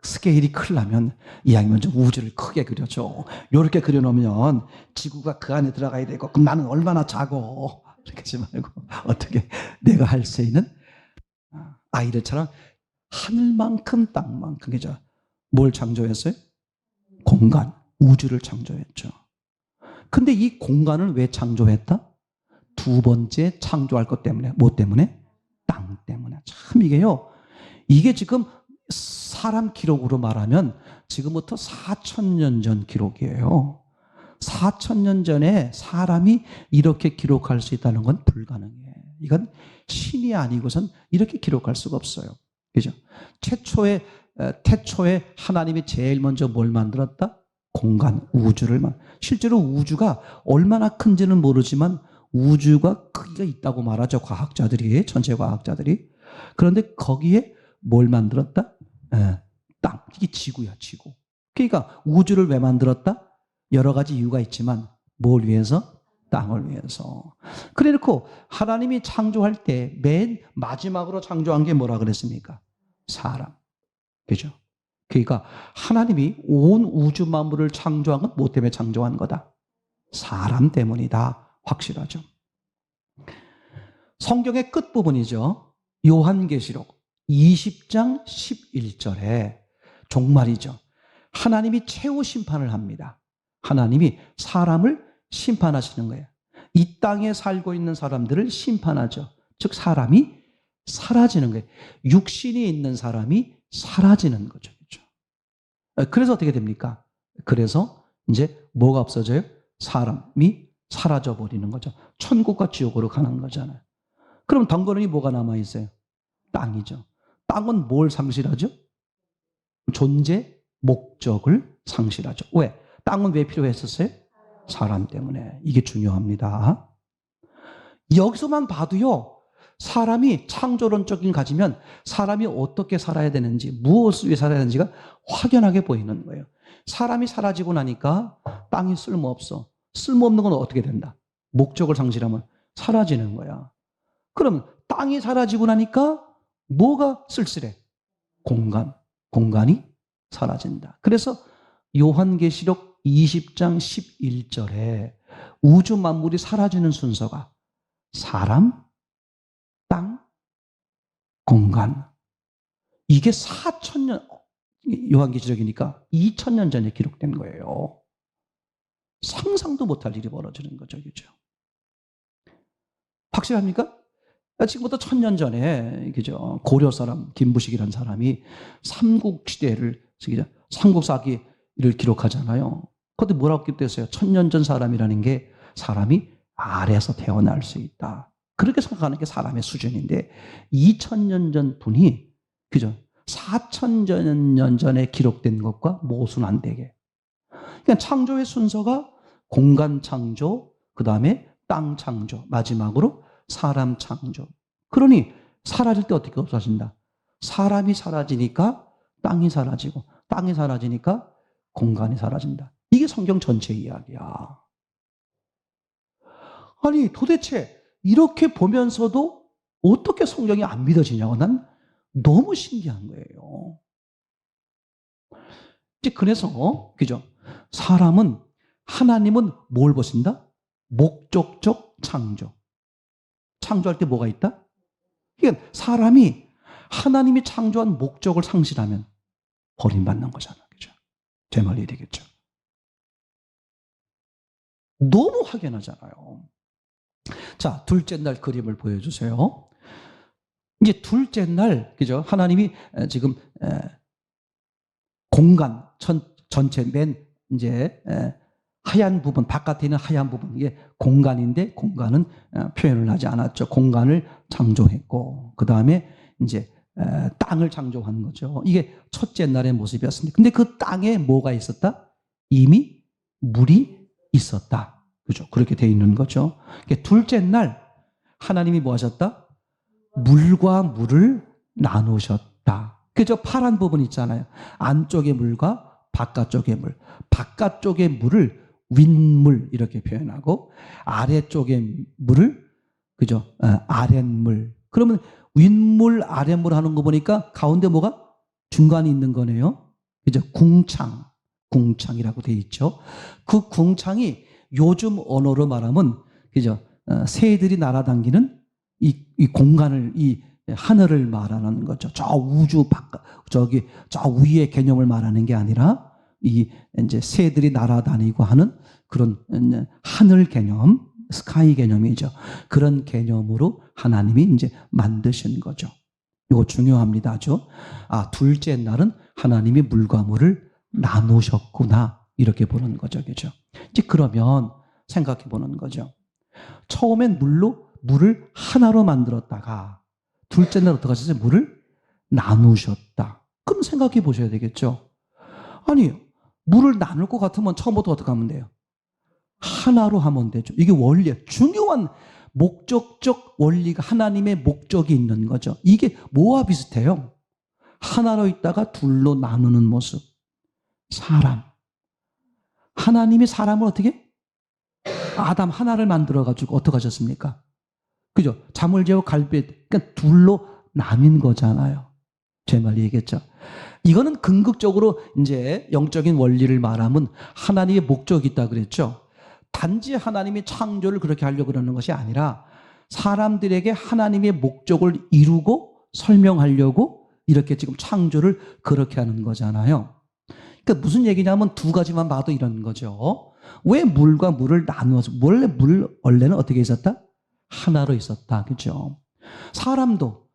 스케일이 크려면 이왕이면 먼저 우주를 크게 그려줘. 이렇게 그려놓으면 지구가 그 안에 들어가야 되고, 그럼 나는 얼마나 작어. 이렇게 하지 말고 어떻게 내가 할 수 있는 아이들처럼 하늘만큼 땅만큼. 그죠? 뭘 창조했어요? 공간, 우주를 창조했죠. 근데 이 공간을 왜 창조했다? 두 번째 창조할 것 때문에. 뭐 때문에? 땅 때문에. 참 이게 지금 사람 기록으로 말하면 지금부터 4,000년 전 기록이에요. 4,000년 전에 사람이 이렇게 기록할 수 있다는 건 불가능해. 이건 신이 아니고선 이렇게 기록할 수가 없어요. 그죠? 태초에 하나님이 제일 먼저 뭘 만들었다? 공간, 우주를 실제로 우주가 얼마나 큰지는 모르지만 우주가 크기가 있다고 말하죠. 과학자들이, 전체 과학자들이. 그런데 거기에 뭘 만들었다? 땅. 이게 지구야, 지구. 그러니까 우주를 왜 만들었다? 여러 가지 이유가 있지만 뭘 위해서? 땅을 위해서. 그래 놓고 하나님이 창조할 때 맨 마지막으로 창조한 게 뭐라 그랬습니까? 사람. 그죠? 그러니까 하나님이 온 우주 만물을 창조한 건 뭐 때문에 창조한 거다? 사람 때문이다. 확실하죠. 성경의 끝부분이죠. 요한계시록 20장 11절에 종말이죠. 하나님이 최후 심판을 합니다. 하나님이 사람을 심판하시는 거예요. 이 땅에 살고 있는 사람들을 심판하죠. 즉 사람이 사라지는 거예요. 육신이 있는 사람이 사라지는 거죠. 그렇죠? 그래서 어떻게 됩니까? 그래서 이제 뭐가 없어져요? 사람이 사라져 버리는 거죠. 천국과 지옥으로 가는 거잖아요. 그럼 덩그러니 뭐가 남아 있어요? 땅이죠. 땅은 뭘 상실하죠? 존재 목적을 상실하죠. 왜? 땅은 왜 필요했었어요? 사람 때문에. 이게 중요합니다. 여기서만 봐도요, 사람이 창조론적인 가지면 사람이 어떻게 살아야 되는지, 무엇을 위해 살아야 되는지가 확연하게 보이는 거예요. 사람이 사라지고 나니까 땅이 쓸모없어. 쓸모없는 건 어떻게 된다? 목적을 상실하면 사라지는 거야. 그럼 땅이 사라지고 나니까 뭐가 쓸쓸해? 공간이 사라진다. 그래서 요한계시록 20장 11절에 우주 만물이 사라지는 순서가 사람, 땅, 공간. 이게 4,000년, 요한계시록이니까 2,000년 전에 기록된 거예요. 상상도 못할 일이 벌어지는 거죠. 그죠? 확실합니까? 지금부터 1,000년 전에, 그죠? 고려 사람, 김부식이라는 사람이 삼국시대를, 삼국사기를 기록하잖아요. 그때 뭐라고 기록됐어요? 1,000년 전 사람이라는 게 사람이 알에서 태어날 수 있다. 그렇게 생각하는 게 사람의 수준인데 2,000년 전 분이, 그죠? 4,000년 전에 기록된 것과 모순 안 되게. 그러니까 창조의 순서가 공간 창조, 그 다음에 땅 창조, 마지막으로 사람 창조. 그러니 사라질 때 어떻게 없어진다? 사람이 사라지니까 땅이 사라지고, 땅이 사라지니까 공간이 사라진다. 이게 성경 전체 이야기야. 아니 도대체 이렇게 보면서도 어떻게 성경이 안 믿어지냐고 난 너무 신기한 거예요. 이제 그래서 그죠? 사람은, 하나님은 뭘 보신다? 목적적 창조. 창조할 때 뭐가 있다? 그러니까 사람이 하나님이 창조한 목적을 상실하면 버림받는 거잖아. 그죠? 제 말이 되겠죠? 너무 확연하잖아요. 자, 둘째 날 그림을 보여주세요. 이제 둘째 날, 그죠? 하나님이 지금 공간 전체 맨 이제 하얀 부분, 바깥에 있는 하얀 부분, 이게 공간인데 공간은 표현을 하지 않았죠. 공간을 창조했고, 그 다음에 이제 땅을 창조한 거죠. 이게 첫째 날의 모습이었습니다. 근데 그 땅에 뭐가 있었다? 이미 물이 있었다. 그죠? 그렇게 되어 있는 거죠. 둘째 날 하나님이 뭐 하셨다? 물과 물을 나누셨다. 그죠? 파란 부분 있잖아요. 안쪽의 물과 바깥쪽의 물. 바깥쪽의 물을 윗물 이렇게 표현하고 아래쪽의 물을 그죠? 아랫물. 그러면 윗물 아랫물 하는 거 보니까 가운데 뭐가 중간에 있는 거네요. 그죠? 궁창이라고 돼 있죠. 그 궁창이 요즘 언어로 말하면 그죠? 새들이 날아다니는 이 공간을 이 하늘을 말하는 거죠. 저 우주 바깥 저기 저 위의 개념을 말하는 게 아니라 이 이제 새들이 날아다니고 하는 그런 하늘 개념, 스카이 개념이죠. 그런 개념으로 하나님이 이제 만드신 거죠. 이거 중요합니다. 아주. 둘째 날은 하나님이 물과 물을 나누셨구나. 이렇게 보는 거죠. 그죠? 이제 그러면 생각해 보는 거죠. 처음엔 물을 하나로 만들었다가 둘째 날 어떻게 하셨어요? 물을 나누셨다. 그럼 생각해 보셔야 되겠죠. 아니, 물을 나눌 것 같으면 처음부터 어떻게 하면 돼요? 하나로 하면 되죠. 이게 원리예요. 중요한 목적적 원리가 하나님의 목적이 있는 거죠. 이게 뭐와 비슷해요? 하나로 있다가 둘로 나누는 모습. 사람. 하나님이 사람을 어떻게? 아담 하나를 만들어가지고 어떻게 하셨습니까? 그죠? 잠을 재워 갈비, 그러니까 둘로 나뉜 거잖아요. 제 말 얘기했죠. 이거는 궁극적으로 이제 영적인 원리를 말하면 하나님의 목적이 있다 그랬죠. 단지 하나님이 창조를 그렇게 하려고 그러는 것이 아니라 사람들에게 하나님의 목적을 이루고 설명하려고 이렇게 지금 창조를 그렇게 하는 거잖아요. 그러니까 무슨 얘기냐면 두 가지만 봐도 이런 거죠. 왜 물과 물을 나누어서 원래는 어떻게 있었다? 하나로 있었다. 그죠? 사람도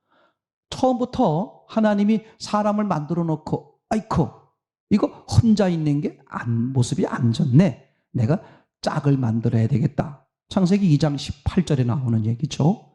처음부터 하나님이 사람을 만들어 놓고 아이코 이거 혼자 있는 게 모습이 안 좋네. 내가 짝을 만들어야 되겠다. 창세기 2장 18절에 나오는 얘기죠.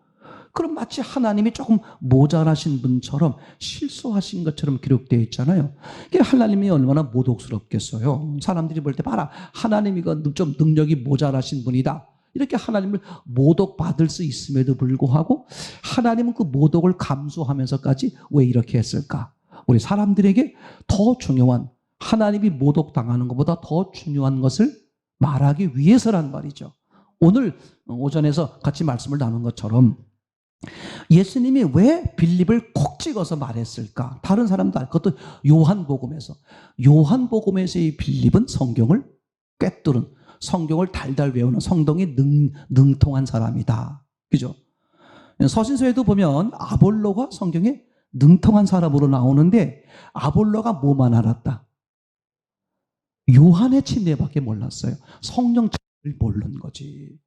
그럼 마치 하나님이 조금 모자라신 분처럼 실수하신 것처럼 기록되어 있잖아요. 이게 하나님이 얼마나 모독스럽겠어요. 사람들이 볼 때 봐라. 하나님이 좀 능력이 모자라신 분이다. 이렇게 하나님을 모독받을 수 있음에도 불구하고 하나님은 그 모독을 감수하면서까지 왜 이렇게 했을까? 우리 사람들에게 더 중요한 하나님이 모독당하는 것보다 더 중요한 것을 말하기 위해서란 말이죠. 오늘 오전에서 같이 말씀을 나눈 것처럼 예수님이 왜 빌립을 콕 찍어서 말했을까? 다른 사람도 알 것도 요한복음에서의 빌립은 성경을 꿰뚫은 성경을 달달 외우는 성경이 능통한 사람이다. 그죠? 서신서에도 보면 아볼로가 성경에 능통한 사람으로 나오는데 아볼로가 뭐만 알았다? 요한의 침례밖에 몰랐어요. 성령 침례를 모르는 거지.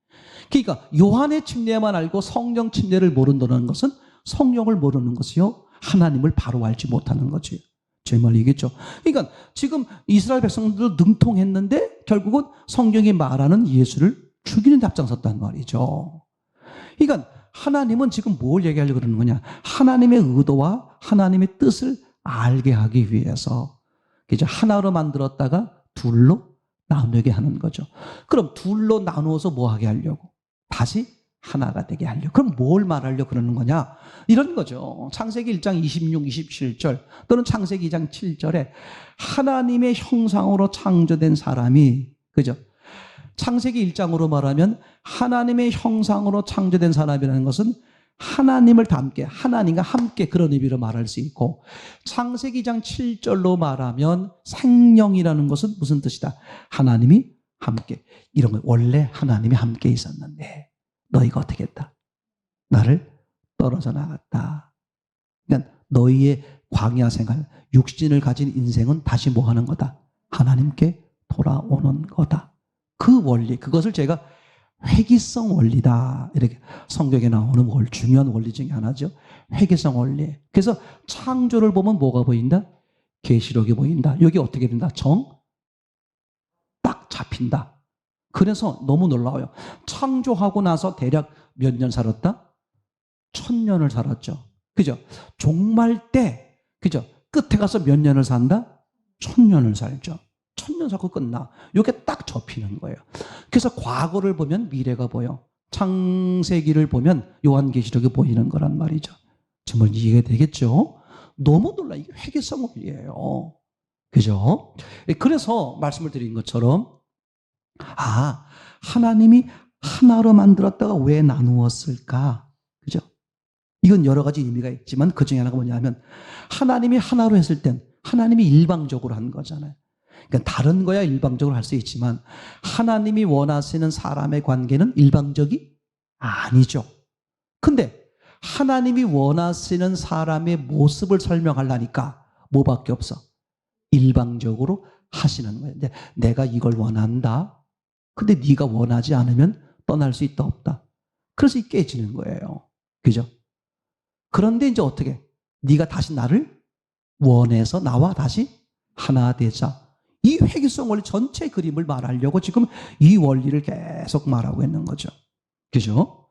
그러니까 요한의 침례만 알고 성령 침례를 모른다는 것은 성령을 모르는 것이요 하나님을 바로 알지 못하는 거지. 제 말 이겠죠. 그러니까 지금 이스라엘 백성들도 능통했는데 결국은 성경이 말하는 예수를 죽이는 데 앞장섰단 말이죠. 그러니까 하나님은 지금 뭘 얘기하려고 그러는 거냐? 하나님의 의도와 하나님의 뜻을 알게 하기 위해서 이제 하나로 만들었다가 둘로 나누게 하는 거죠. 그럼 둘로 나누어서 뭐 하게 하려고? 다시 하나가 되게 하려고. 그럼 뭘 말하려고 그러는 거냐? 이런 거죠. 창세기 1장 26, 27절 또는 창세기 2장 7절에 하나님의 형상으로 창조된 사람이, 그죠? 창세기 1장으로 말하면 하나님의 형상으로 창조된 사람이라는 것은 하나님을 닮게, 하나님과 함께 그런 의미로 말할 수 있고, 창세기 2장 7절로 말하면 생명이라는 것은 무슨 뜻이다? 하나님이 함께. 이런 거 원래 하나님이 함께 있었는데 너희가 어떻게 했다? 나를 떨어져 나갔다. 그러니까 너희의 광야 생활, 육신을 가진 인생은 다시 뭐 하는 거다? 하나님께 돌아오는 거다. 그 원리, 그것을 제가 회귀성 원리다. 이렇게 성경에 나오는 중요한 원리 중에 하나죠. 회귀성 원리. 그래서 창조를 보면 뭐가 보인다? 계시록이 보인다. 여기 어떻게 된다? 딱 잡힌다. 그래서 너무 놀라워요. 창조하고 나서 대략 몇 년 살았다? 1000년을 살았죠. 그죠? 종말 때, 그죠? 끝에 가서 몇 년을 산다? 1000년을 살죠. 1000년 살고 끝나. 이게 딱 접히는 거예요. 그래서 과거를 보면 미래가 보여. 창세기를 보면 요한계시록이 보이는 거란 말이죠. 정말 이해가 되겠죠? 너무 놀라. 이게 회개성 원리예요. 그죠? 그래서 말씀을 드린 것처럼 하나님이 하나로 만들었다가 왜 나누었을까? 그죠? 이건 여러 가지 의미가 있지만 그 중에 하나가 뭐냐면 하나님이 하나로 했을 땐 하나님이 일방적으로 한 거잖아요. 그러니까 다른 거야 일방적으로 할 수 있지만 하나님이 원하시는 사람의 관계는 일방적이 아니죠. 근데 하나님이 원하시는 사람의 모습을 설명하려니까 뭐밖에 없어? 일방적으로 하시는 거예요. 내가 이걸 원한다. 근데 네가 원하지 않으면 떠날 수 있다 없다. 그래서 깨지는 거예요. 그죠? 그런데 이제 어떻게? 네가 다시 나를 원해서 나와 다시 하나 되자. 이 회귀성 원리 전체 그림을 말하려고 지금 이 원리를 계속 말하고 있는 거죠. 그죠?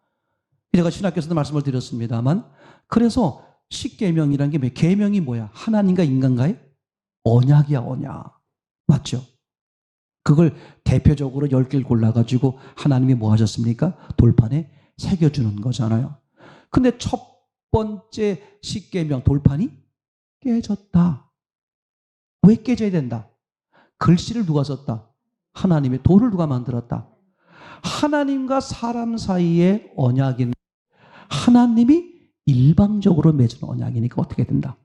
제가 신학교에서도 말씀을 드렸습니다만 그래서 십계명이라는 게 계명이 뭐야? 하나님과 인간과의 언약이야, 언약. 맞죠? 그걸 대표적으로 10개를 골라가지고 하나님이 뭐 하셨습니까? 돌판에 새겨주는 거잖아요. 근데 첫 번째 십계명 돌판이 깨졌다. 왜 깨져야 된다? 글씨를 누가 썼다? 하나님의 돌을 누가 만들었다? 하나님과 사람 사이의 언약인 하나님이 일방적으로 맺은 언약이니까 어떻게 된다?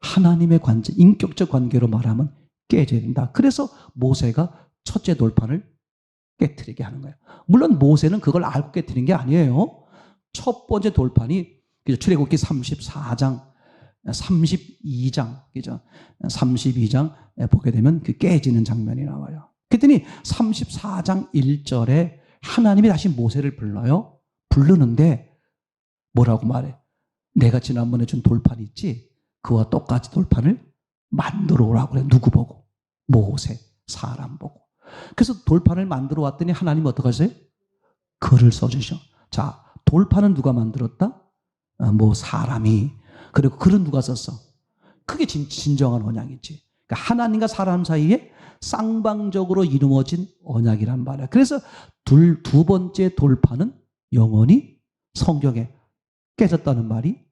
하나님의 관계, 인격적 관계로 말하면 깨져야 된다. 그래서 모세가 첫째 돌판을 깨트리게 하는 거예요. 물론 모세는 그걸 알고 깨트린 게 아니에요. 첫 번째 돌판이 출애굽기 34장, 32장, 그죠? 32장 보게 되면 그 깨지는 장면이 나와요. 그랬더니 34장 1절에 하나님이 다시 모세를 불러요. 부르는데 뭐라고 말해? 내가 지난번에 준 돌판 있지? 그와 똑같이 돌판을 만들어 오라고 그래. 누구 보고? 모세, 사람 보고. 그래서 돌판을 만들어 왔더니 하나님 어떻게 하세요? 글을 써주셔. 자, 돌판은 누가 만들었다? 사람이. 그리고 글은 누가 썼어? 그게 진정한 언약이지. 그러니까 하나님과 사람 사이에 쌍방적으로 이루어진 언약이란 말이야. 그래서 두 번째 돌판은 영원히 성경에 깨졌다는 말이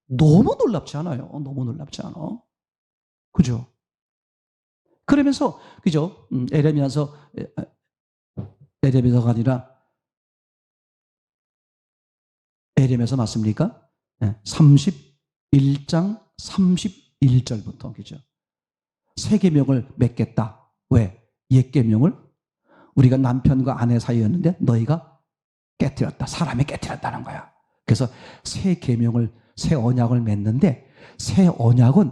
너무 놀랍지 않아요? 너무 놀랍지 않아? 그죠? 그러면서 그죠? 에레미야서가 아니라 에레미야서 맞습니까? 31장 31절부터 그죠? 새 계명을 맺겠다. 왜? 옛 계명을 우리가 남편과 아내 사이였는데 너희가 깨뜨렸다. 사람이 깨뜨렸다는 거야. 그래서 새 계명을 새 언약을 맺는데 새 언약은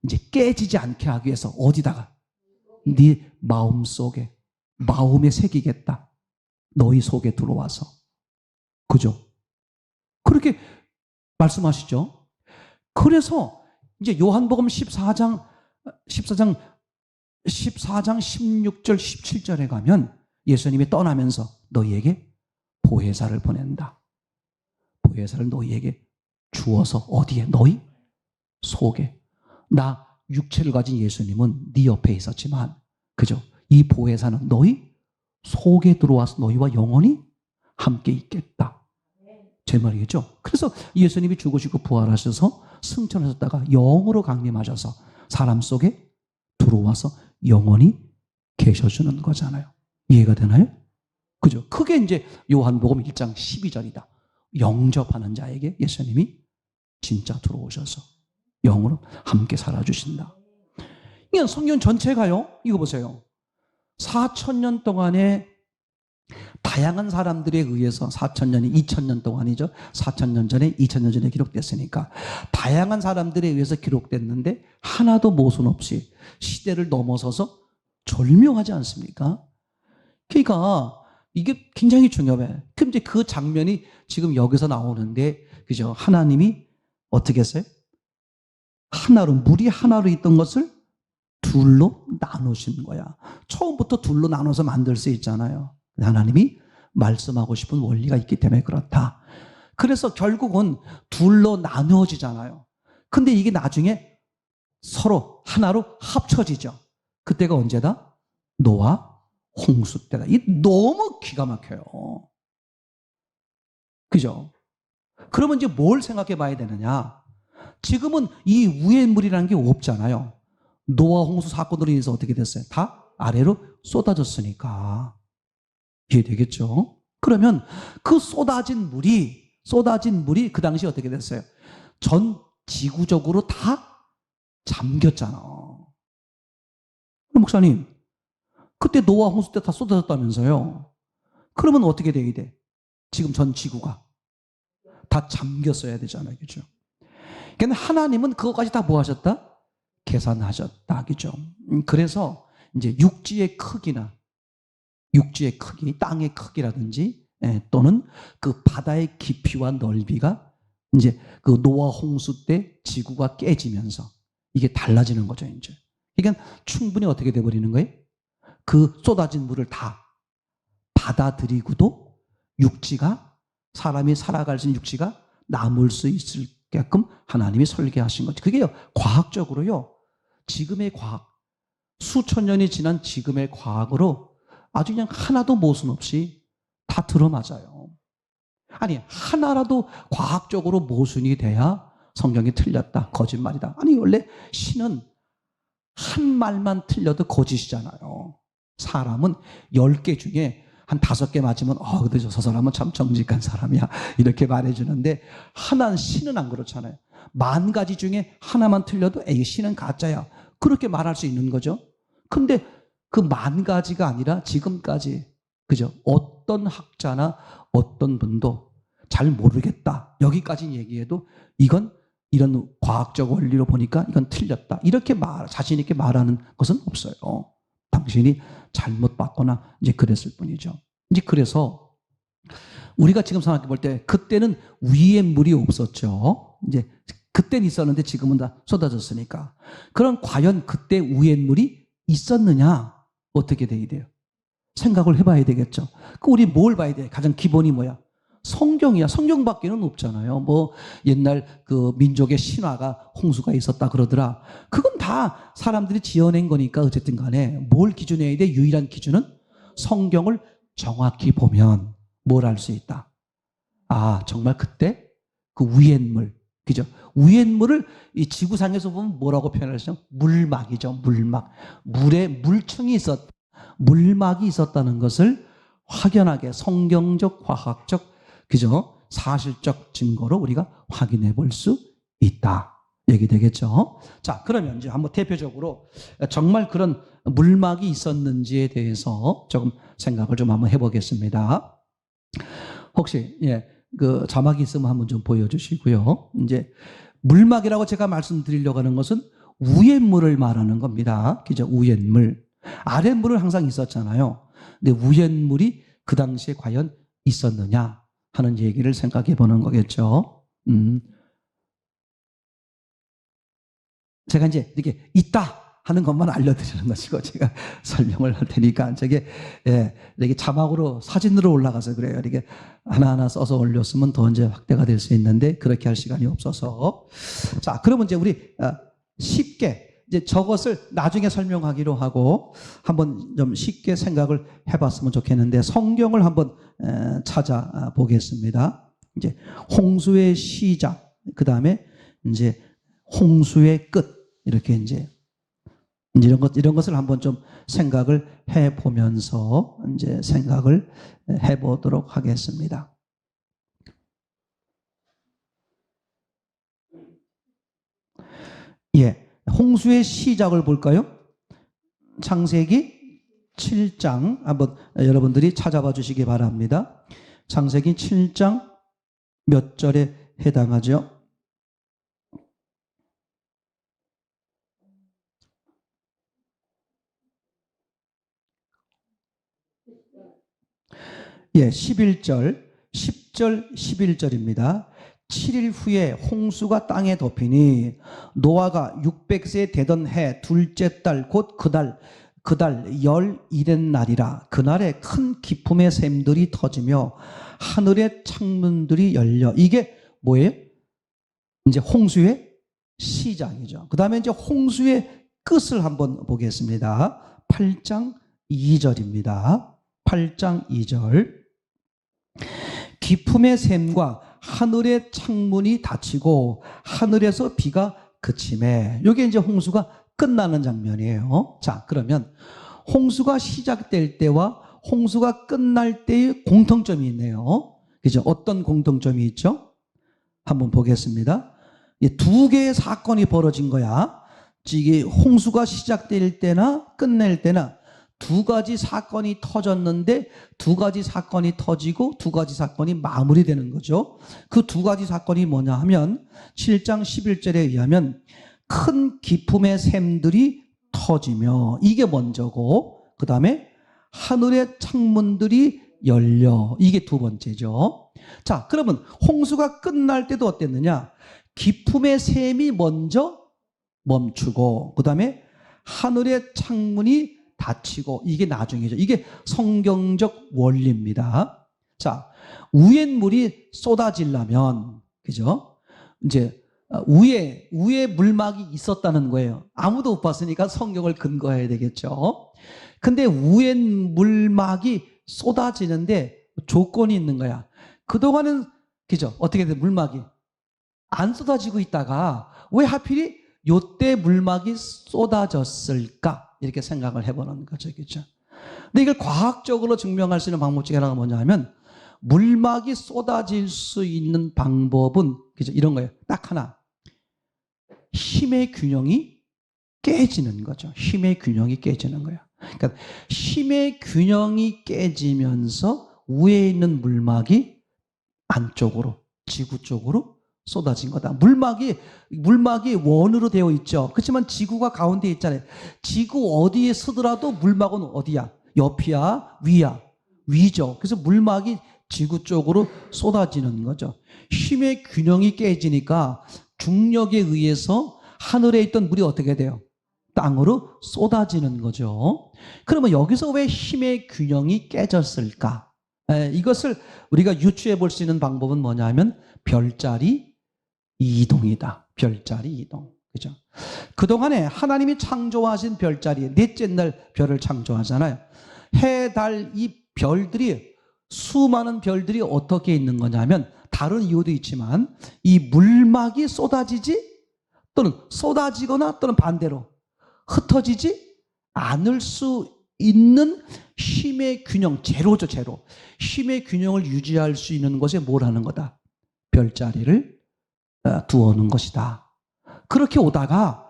이제 깨지지 않게 하기 위해서 어디다가 네 마음속에 마음에 새기겠다. 너희 속에 들어와서. 그죠? 그렇게 말씀하시죠. 그래서 이제 요한복음 14장 16절 17절에 가면 예수님이 떠나면서 너희에게 보혜사를 보낸다. 보혜사를 너희에게 주어서 어디에? 너희 속에. 나 육체를 가진 예수님은 네 옆에 있었지만 그죠? 이 보혜사는 너희 속에 들어와서 너희와 영원히 함께 있겠다. 제 말이겠죠? 그래서 예수님이 죽으시고 부활하셔서 승천하셨다가 영으로 강림하셔서 사람 속에 들어와서 영원히 계셔주는 거잖아요. 이해가 되나요? 그죠? 그게 이제 요한복음 1장 12절이다. 영접하는 자에게 예수님이 진짜 들어오셔서 영으로 함께 살아주신다. 이건 성경 전체가요. 이거 보세요. 4000년 동안에 다양한 사람들에 의해서 4000년이 2000년 동안이죠. 4000년 전에 2000년 전에 기록됐으니까 다양한 사람들에 의해서 기록됐는데 하나도 모순 없이 시대를 넘어서서 절묘하지 않습니까? 그러니까 이게 굉장히 중요해. 그럼 이제 그 장면이 지금 여기서 나오는데, 그죠? 하나님이 어떻게 했어요? 하나로, 물이 하나로 있던 것을 둘로 나누신 거야. 처음부터 둘로 나눠서 만들 수 있잖아요. 하나님이 말씀하고 싶은 원리가 있기 때문에 그렇다. 그래서 결국은 둘로 나누어지잖아요. 근데 이게 나중에 서로 하나로 합쳐지죠. 그때가 언제다? 노아 홍수 때다. 이 너무 기가 막혀요. 그죠? 그러면 이제 뭘 생각해 봐야 되느냐? 지금은 이 위에 물이라는 게 없잖아요. 노아 홍수 사건으로 인해서 어떻게 됐어요? 다 아래로 쏟아졌으니까. 이해되겠죠? 그러면 그 쏟아진 물이 그 당시 어떻게 됐어요? 전 지구적으로 다 잠겼잖아. 목사님, 그때 노아 홍수 때 다 쏟아졌다면서요? 그러면 어떻게 돼야 돼? 지금 전 지구가 다 잠겼어야 되잖아요. 그죠? 그러니까 하나님은 그것까지 다 뭐 하셨다? 계산하셨다. 그죠? 그래서 이제 육지의 크기나 육지의 크기, 땅의 크기라든지 또는 그 바다의 깊이와 넓이가 이제 그 노아 홍수 때 지구가 깨지면서 이게 달라지는 거죠, 이제. 그러니까 충분히 어떻게 돼 버리는 거예요? 그 쏟아진 물을 다 받아들이고도 육지가 사람이 살아갈 수 있는 육지가 남을 수 있게끔 하나님이 설계하신 거죠. 그게요, 과학적으로요. 지금의 과학, 수천 년이 지난 지금의 과학으로 아주 그냥 하나도 모순 없이 다 들어맞아요. 아니, 하나라도 과학적으로 모순이 돼야 성경이 틀렸다, 거짓말이다. 아니, 원래 신은 한 말만 틀려도 거짓이잖아요. 사람은 10개 중에 한 5개 맞으면 근데 저 사람은 참 정직한 사람이야 이렇게 말해주는데, 신은 안 그렇잖아요. 10,000가지 중에 하나만 틀려도 에이, 신은 가짜야 그렇게 말할 수 있는 거죠. 근데 그 10,000가지가 아니라 지금까지, 그죠? 어떤 학자나 어떤 분도 잘 모르겠다 여기까지 얘기해도 이건 이런 과학적 원리로 보니까 이건 틀렸다 이렇게 자신 있게 말하는 것은 없어요. 당신이 잘못 봤거나 이제 그랬을 뿐이죠. 이제 그래서 우리가 지금 생각해 볼 때 그때는 위에 물이 없었죠. 이제 그때는 있었는데 지금은 다 쏟아졌으니까. 그럼 과연 그때 위에 물이 있었느냐? 어떻게 돼야 돼요? 생각을 해봐야 되겠죠. 우리 뭘 봐야 돼? 가장 기본이 뭐야? 성경이야. 성경밖에는 없잖아요. 뭐 옛날 그 민족의 신화가 홍수가 있었다 그러더라. 그건 다 사람들이 지어낸 거니까 어쨌든 간에 뭘 기준해야 돼? 유일한 기준은 성경을 정확히 보면 뭘 알 수 있다. 정말 그때 그 위엔물, 그죠? 위엔물을 이 지구상에서 보면 뭐라고 표현하시죠? 물막이죠. 물막. 물에 물층이 물막이 있었다는 것을 확연하게 성경적, 과학적, 그죠? 사실적 증거로 우리가 확인해 볼 수 있다. 얘기 되겠죠? 자, 그러면 이제 한번 대표적으로 정말 그런 물막이 있었는지에 대해서 조금 생각을 좀 한번 해보겠습니다. 혹시, 그 자막이 있으면 한번 좀 보여주시고요. 이제 물막이라고 제가 말씀드리려고 하는 것은 위의 물을 말하는 겁니다. 그죠? 위의 물. 아래 물은 항상 있었잖아요. 근데 위의 물이 그 당시에 과연 있었느냐 하는 얘기를 생각해 보는 거겠죠. 제가 이제 이렇게 있다 하는 것만 알려드리는 것이고 제가 설명을 할 테니까 이게 자막으로 사진으로 올라가서 그래요. 이렇게 하나하나 써서 올렸으면 더 이제 확대가 될 수 있는데 그렇게 할 시간이 없어서. 자, 그러면 이제 우리 쉽게 이제 저것을 나중에 설명하기로 하고 한번 좀 쉽게 생각을 해봤으면 좋겠는데 성경을 한번 찾아보겠습니다. 이제 홍수의 시작, 그 다음에 이제 홍수의 끝, 이렇게 이제 이런 것을 한번 좀 생각을 해 보면서 이제 생각을 해 보도록 하겠습니다. 홍수의 시작을 볼까요? 창세기 7장 한번 여러분들이 찾아봐 주시기 바랍니다. 창세기 7장 몇 절에 해당하죠? 예, 11절, 10절, 11절입니다. 7일 후에 홍수가 땅에 덮이니 노아가 600세 되던 해 둘째 달 곧 그달 11의 날이라. 그날에 큰 기품의 샘들이 터지며 하늘의 창문들이 열려. 이게 뭐예요? 이제 홍수의 시작이죠. 그 다음에 이제 홍수의 끝을 한번 보겠습니다. 8장 2절입니다. 8장 2절. 기품의 샘과 하늘의 창문이 닫히고 하늘에서 비가 그치매. 이게 이제 홍수가 끝나는 장면이에요. 자, 그러면 홍수가 시작될 때와 홍수가 끝날 때의 공통점이 있네요. 그죠? 어떤 공통점이 있죠? 한번 보겠습니다. 두 개의 사건이 벌어진 거야. 이게 홍수가 시작될 때나 끝낼 때나 두 가지 사건이 터졌는데 두 가지 사건이 터지고 두 가지 사건이 마무리되는 거죠. 그 두 가지 사건이 뭐냐 하면 7장 11절에 의하면 큰 기품의 샘들이 터지며, 이게 먼저고, 그 다음에 하늘의 창문들이 열려, 이게 두 번째죠. 자, 그러면 홍수가 끝날 때도 어땠느냐? 기품의 샘이 먼저 멈추고 그 다음에 하늘의 창문이 닫히고, 이게 나중이죠. 이게 성경적 원리입니다. 자, 위에 물이 쏟아지려면, 그죠? 이제 위에 물막이 있었다는 거예요. 아무도 못 봤으니까 성경을 근거해야 되겠죠. 근데 위에 물막이 쏟아지는데 조건이 있는 거야. 그동안은, 그죠? 어떻게 돼? 물막이 안 쏟아지고 있다가 왜 하필이 요때 물막이 쏟아졌을까? 이렇게 생각을 해보는 거죠. 그죠? 근데 이걸 과학적으로 증명할 수 있는 방법 중에 하나가 뭐냐 하면, 물막이 쏟아질 수 있는 방법은, 그죠? 이런 거예요. 딱 하나. 힘의 균형이 깨지는 거죠. 힘의 균형이 깨지는 거예요. 그러니까 힘의 균형이 깨지면서 위에 있는 물막이 안쪽으로, 지구 쪽으로 쏟아진 거다. 물막이 원으로 되어 있죠. 그렇지만 지구가 가운데 있잖아요. 지구 어디에 서더라도 물막은 어디야? 옆이야? 위야? 위죠. 그래서 물막이 지구 쪽으로 쏟아지는 거죠. 힘의 균형이 깨지니까 중력에 의해서 하늘에 있던 물이 어떻게 돼요? 땅으로 쏟아지는 거죠. 그러면 여기서 왜 힘의 균형이 깨졌을까? 이것을 우리가 유추해 볼 수 있는 방법은 뭐냐 하면 별자리 이동이다. 별자리 이동. 그죠? 그동안에 하나님이 창조하신 별자리, 넷째 날 별을 창조하잖아요. 해, 달, 이 별들이, 수많은 별들이 어떻게 있는 거냐면, 다른 이유도 있지만 이 물막이 쏟아지지 또는 쏟아지거나 또는 반대로 흩어지지 않을 수 있는 힘의 균형, 제로죠, 제로. 힘의 균형을 유지할 수 있는 것에 뭘 하는 거다? 별자리를 두어놓은 것이다. 그렇게 오다가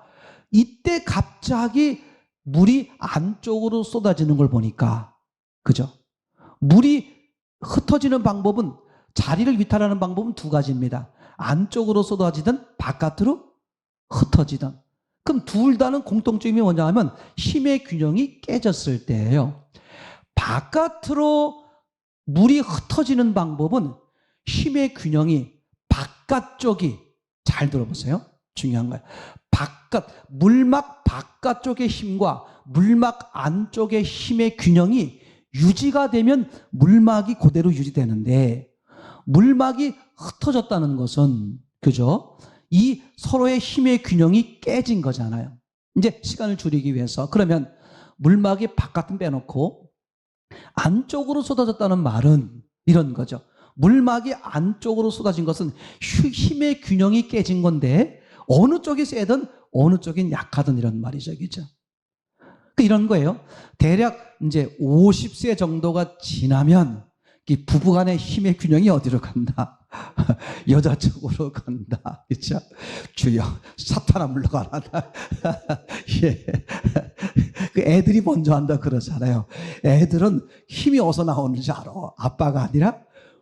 이때 갑자기 물이 안쪽으로 쏟아지는 걸 보니까, 그죠? 물이 흩어지는 방법은, 자리를 위탈하는 방법은 두 가지입니다. 안쪽으로 쏟아지든 바깥으로 흩어지든. 그럼 둘 다는 공통점이 뭐냐 하면 힘의 균형이 깨졌을 때예요. 바깥으로 물이 흩어지는 방법은 힘의 균형이 바깥쪽이, 잘 들어보세요. 중요한 거예요. 물막 바깥쪽의 힘과 물막 안쪽의 힘의 균형이 유지가 되면 물막이 그대로 유지되는데, 물막이 흩어졌다는 것은, 그죠? 이 서로의 힘의 균형이 깨진 거잖아요. 이제 시간을 줄이기 위해서, 그러면 물막이 바깥은 빼놓고 안쪽으로 쏟아졌다는 말은 이런 거죠. 물막이 안쪽으로 쏟아진 것은 힘의 균형이 깨진 건데, 어느 쪽이 세든 어느 쪽이 약하든 이런 말이죠. 그죠? 이런 거예요. 대략 이제 50세 정도가 지나면 이 부부간의 힘의 균형이 어디로 간다? 여자 쪽으로 간다. 그렇죠? 주여, 사탄아 물러가라. 예. 그 애들이 먼저 한다 그러잖아요. 애들은 힘이 어디서 나오는지 알아. 아빠가 아니라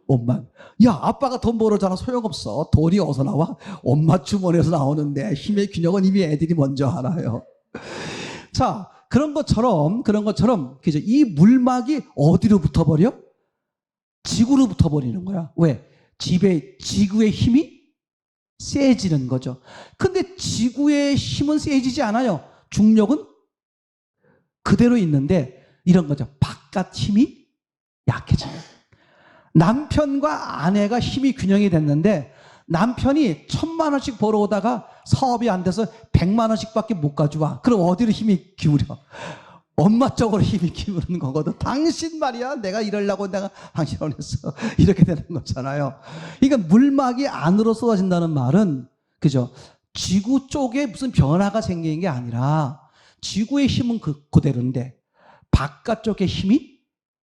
엄마. 야, 아빠가 돈 벌어잖아. 소용없어. 돈이 어디서 나와? 엄마 주머니에서 나오는데 힘의 균형은 이미 애들이 먼저 알아요. 자, 그런 것처럼 그죠? 이 물막이 어디로 붙어버려? 지구로 붙어버리는 거야. 왜? 지구의 힘이 세지는 거죠. 근데 지구의 힘은 세지지 않아요. 중력은 그대로 있는데 이런 거죠. 바깥 힘이 약해져요. 남편과 아내가 힘이 균형이 됐는데 남편이 1,000만 원씩 벌어오다가 사업이 안 돼서 100만 원씩밖에 못 가져와. 그럼 어디로 힘이 기울여? 엄마 쪽으로 힘이 기울는 거거든. 당신 말이야. 내가 이러려고 내가 당신을 했어. 이렇게 되는 거잖아요. 그러니까 물막이 안으로 쏟아진다는 말은 그죠? 지구 쪽에 무슨 변화가 생기는 게 아니라 지구의 힘은 그대로인데 바깥쪽의 힘이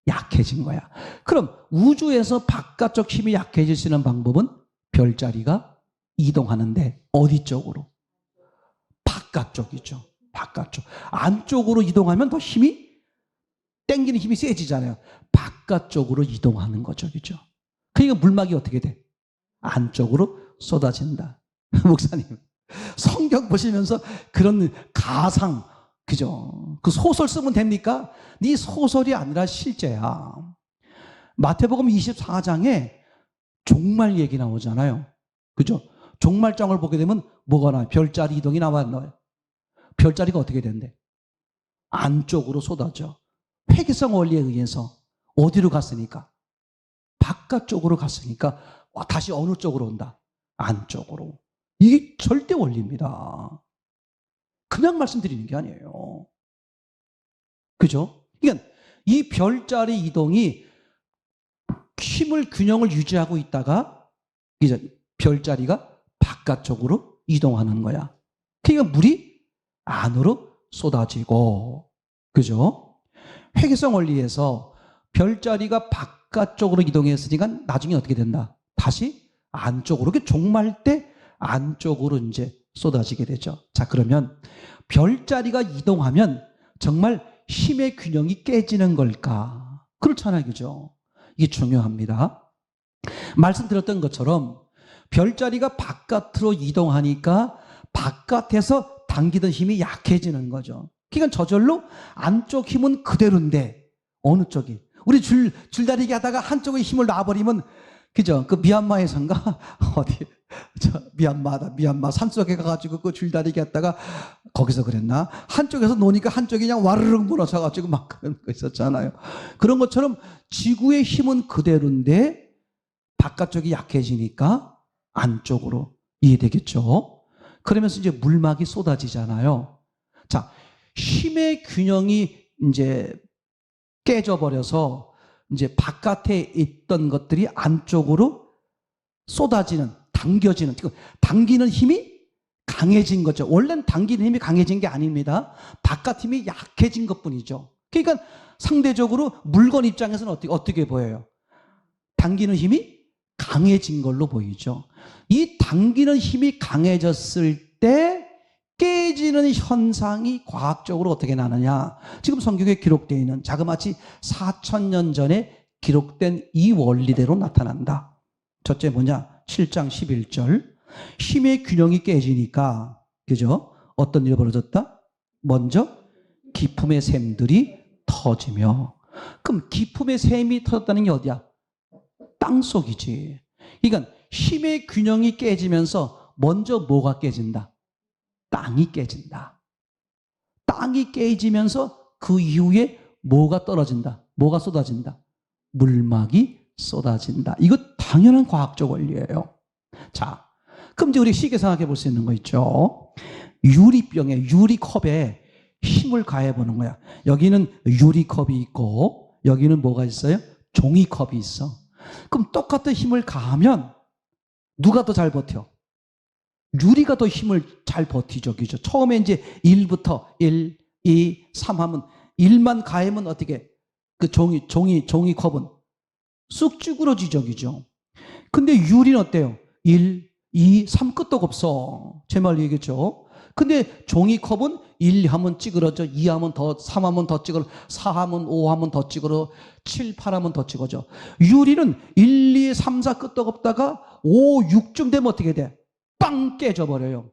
약해진 거야. 그럼 우주에서 바깥쪽 힘이 약해질 수 있는 방법은 별자리가 이동하는데 어디 쪽으로? 바깥쪽이죠. 바깥쪽. 안쪽으로 이동하면 더 힘이 땡기는 힘이 세지잖아요. 바깥쪽으로 이동하는 거죠. 그죠? 그러니까 물막이 어떻게 돼? 안쪽으로 쏟아진다. 목사님, 성경 보시면서 그런 가상, 그죠? 그 소설 쓰면 됩니까? 네 소설이 아니라 실제야. 마태복음 24장에 종말 얘기 나오잖아요. 그죠? 종말장을 보게 되면 뭐가 나와요? 별자리 이동이 나와요. 별자리가 어떻게 된대? 안쪽으로 쏟아져. 회귀성 원리에 의해서 어디로 갔으니까? 바깥쪽으로 갔으니까 다시 어느 쪽으로 온다? 안쪽으로. 이게 절대 원리입니다. 그냥 말씀드리는 게 아니에요. 그죠? 그러니까 이 별자리 이동이 힘을 균형을 유지하고 있다가 이제 별자리가 바깥쪽으로 이동하는 거야. 그러니까 물이 안으로 쏟아지고, 그죠? 회귀성 원리에서 별자리가 바깥쪽으로 이동했으니까 나중에 어떻게 된다? 다시 안쪽으로. 그 종말 때 안쪽으로 이제 쏟아지게 되죠. 자, 그러면 별자리가 이동하면 정말 힘의 균형이 깨지는 걸까? 그렇잖아요. 그죠? 이게 중요합니다. 말씀드렸던 것처럼 별자리가 바깥으로 이동하니까 바깥에서 당기던 힘이 약해지는 거죠. 그러니까 저절로 안쪽 힘은 그대로인데 어느 쪽이? 우리 줄다리기 하다가 한쪽에 힘을 놔버리면 그죠? 그 미얀마에선가 어디 미얀마 산속에 가가지고 그 줄다리기 했다가 거기서 그랬나? 한쪽에서 노니까 한쪽이 그냥 와르륵 무너져가지고 막 그런 거 있었잖아요. 그런 것처럼 지구의 힘은 그대로인데 바깥쪽이 약해지니까 안쪽으로 이해되겠죠? 그러면서 이제 물막이 쏟아지잖아요. 자, 힘의 균형이 이제 깨져버려서 이제 바깥에 있던 것들이 안쪽으로 쏟아지는, 당겨지는, 당기는 힘이 강해진 거죠. 원래는 당기는 힘이 강해진 게 아닙니다. 바깥 힘이 약해진 것 뿐이죠. 그러니까 상대적으로 물건 입장에서는 어떻게 보여요? 당기는 힘이 강해진 걸로 보이죠. 이 당기는 힘이 강해졌을 때 깨지는 현상이 과학적으로 어떻게 나느냐. 지금 성경에 기록되어 있는 자그마치 4,000년 전에 기록된 이 원리대로 나타난다. 첫째 뭐냐? 7장 11절. 힘의 균형이 깨지니까, 그죠? 어떤 일이 벌어졌다? 먼저 기품의 샘들이 터지며. 그럼 기품의 샘이 터졌다는 게 어디야? 땅속이지. 그러니까 힘의 균형이 깨지면서 먼저 뭐가 깨진다? 땅이 깨진다. 땅이 깨지면서 그 이후에 뭐가 떨어진다? 뭐가 쏟아진다? 물막이 쏟아진다. 이거 당연한 과학적 원리예요. 자, 그럼 이제 우리 쉽게 생각해 볼 수 있는 거 있죠. 유리병에, 유리컵에 힘을 가해 보는 거야. 여기는 유리컵이 있고 여기는 뭐가 있어요? 종이컵이 있어. 그럼 똑같은 힘을 가하면 누가 더 잘 버텨? 유리가 더 힘을 잘 버티죠. 그죠? 처음에 이제 1부터 1, 2, 3 하면 1만 가하면 어떻게? 그 종이컵은 쑥 쭈그러지죠. 그죠? 근데 유리는 어때요? 1, 2, 3 끝도 없어. 제 말 얘기겠죠? 근데 종이컵은 1 하면 찌그러져, 2 하면 더, 3 하면 더 찌그러, 4 하면 5 하면 더 찌그러, 7, 8 하면 더 찌그러져. 유리는 1, 2, 3, 4 끝도 없다가 5, 6쯤 되면 어떻게 돼? 빵 깨져버려요.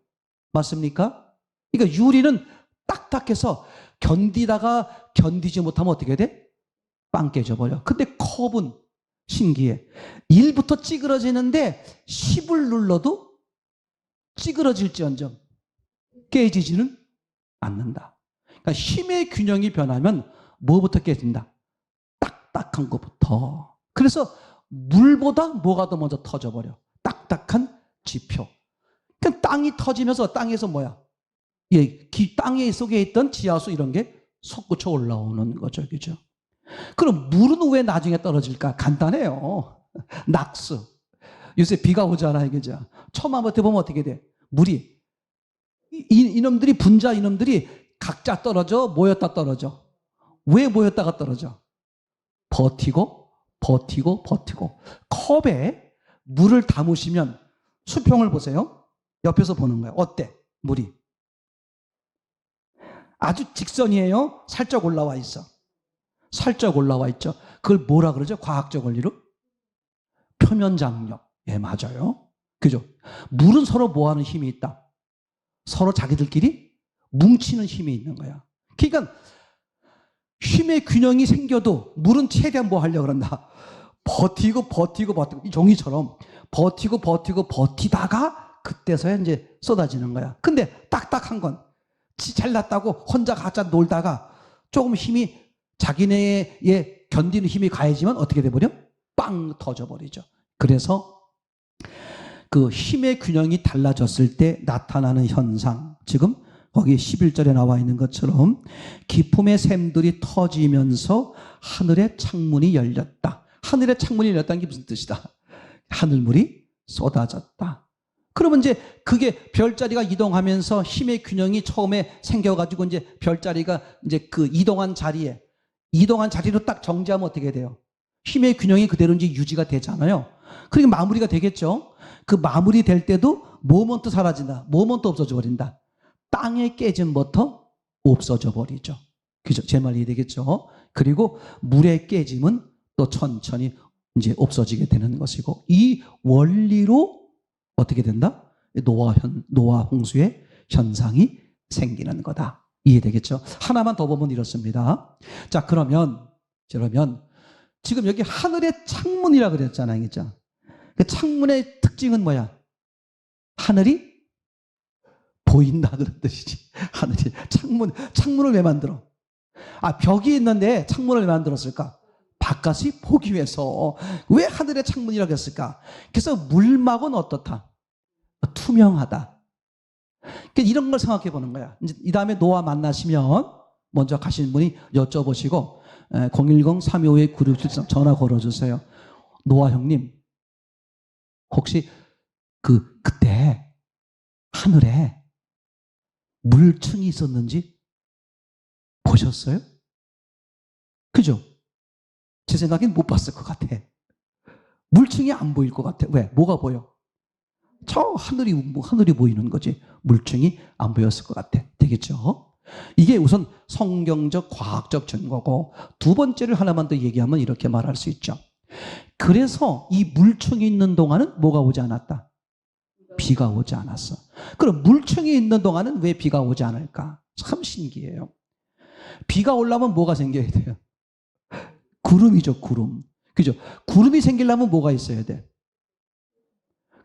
맞습니까? 그러니까 유리는 딱딱해서 견디다가 견디지 못하면 어떻게 돼? 빵 깨져버려. 근데 컵은 신기해. 1부터 찌그러지는데 10을 눌러도 찌그러질지언정 깨지지는 않는다. 그러니까 힘의 균형이 변하면 뭐부터 깨진다? 딱딱한 것부터. 그래서 물보다 뭐가 더 먼저 터져버려? 딱딱한 지표. 그러니까 땅이 터지면서 땅에서 뭐야? 땅에 속에 있던 지하수 이런 게 솟구쳐 올라오는 거죠. 그죠? 그럼 물은 왜 나중에 떨어질까? 간단해요. 낙수. 요새 비가 오잖아요. 그죠? 처음 버텨 보면 어떻게 돼? 물이. 이놈들이, 분자 이놈들이 각자 떨어져, 모였다 떨어져. 왜 모였다가 떨어져? 버티고, 버티고, 버티고. 컵에 물을 담으시면 수평을 보세요. 옆에서 보는 거예요. 어때? 물이. 아주 직선이에요? 살짝 올라와 있어. 살짝 올라와 있죠. 그걸 뭐라 그러죠? 과학적 원리로? 표면 장력. 예, 맞아요. 그죠? 물은 서로 뭐 하는 힘이 있다? 서로 자기들끼리 뭉치는 힘이 있는 거야. 그러니까 힘의 균형이 생겨도 물은 최대한 뭐 하려고 그런다? 버티고 버티고 버티고, 이 종이처럼 버티고 버티고 버티다가 그때서야 이제 쏟아지는 거야. 근데 딱딱한 건 잘났다고 혼자 각자 놀다가 조금 힘이 자기네의 견디는 힘이 가해지면 어떻게 돼버려? 빵 터져버리죠. 그래서 그 힘의 균형이 달라졌을 때 나타나는 현상, 지금 거기 11절에 나와 있는 것처럼 기품의 샘들이 터지면서 하늘의 창문이 열렸다. 하늘의 창문이 열렸다는 게 무슨 뜻이다? 하늘물이 쏟아졌다. 그러면 이제 그게 별자리가 이동하면서 힘의 균형이 처음에 생겨가지고 이제 별자리가 이제 그 이동한 자리로 딱 정지하면 어떻게 돼요? 힘의 균형이 그대로 이제 유지가 되잖아요. 그러니까 마무리가 되겠죠. 그 마무리 될 때도 모먼트 사라진다. 모먼트 없어져 버린다. 땅에 깨짐부터 없어져 버리죠. 그죠? 제 말 이해되겠죠? 그리고 물에 깨짐은 또 천천히 이제 없어지게 되는 것이고, 이 원리로 어떻게 된다? 노아 홍수의 현상이 생기는 거다. 이해되겠죠? 하나만 더 보면 이렇습니다. 자, 그러면 지금 여기 하늘의 창문이라 그랬잖아요. 그죠? 그 창문의 특징은 뭐야? 하늘이 보인다 그런 뜻이지. 하늘이 창문을 왜 만들어? 벽이 있는데 창문을 왜 만들었을까? 바깥이 보기 위해서. 왜 하늘의 창문이라고 했을까? 그래서 물막은 어떻다? 투명하다. 그러니까 이런 걸 생각해 보는 거야. 이제 이 다음에 노아 만나시면 먼저 가신 분이 여쭤보시고 010-325-9673 전화 걸어주세요. 노아 형님, 혹시 그때 하늘에 물층이 있었는지 보셨어요? 그죠? 제 생각엔 못 봤을 것 같아. 물층이 안 보일 것 같아. 왜? 뭐가 보여? 저 하늘이 보이는 거지. 물층이 안 보였을 것 같아. 되겠죠? 이게 우선 성경적 과학적 증거고, 두 번째를 하나만 더 얘기하면 이렇게 말할 수 있죠. 그래서 이 물층이 있는 동안은 뭐가 오지 않았다? 비가 오지 않았어. 그럼 물층이 있는 동안은 왜 비가 오지 않을까? 참 신기해요. 비가 올라면 뭐가 생겨야 돼요? 구름이죠, 구름. 그죠? 구름이 생기려면 뭐가 있어야 돼?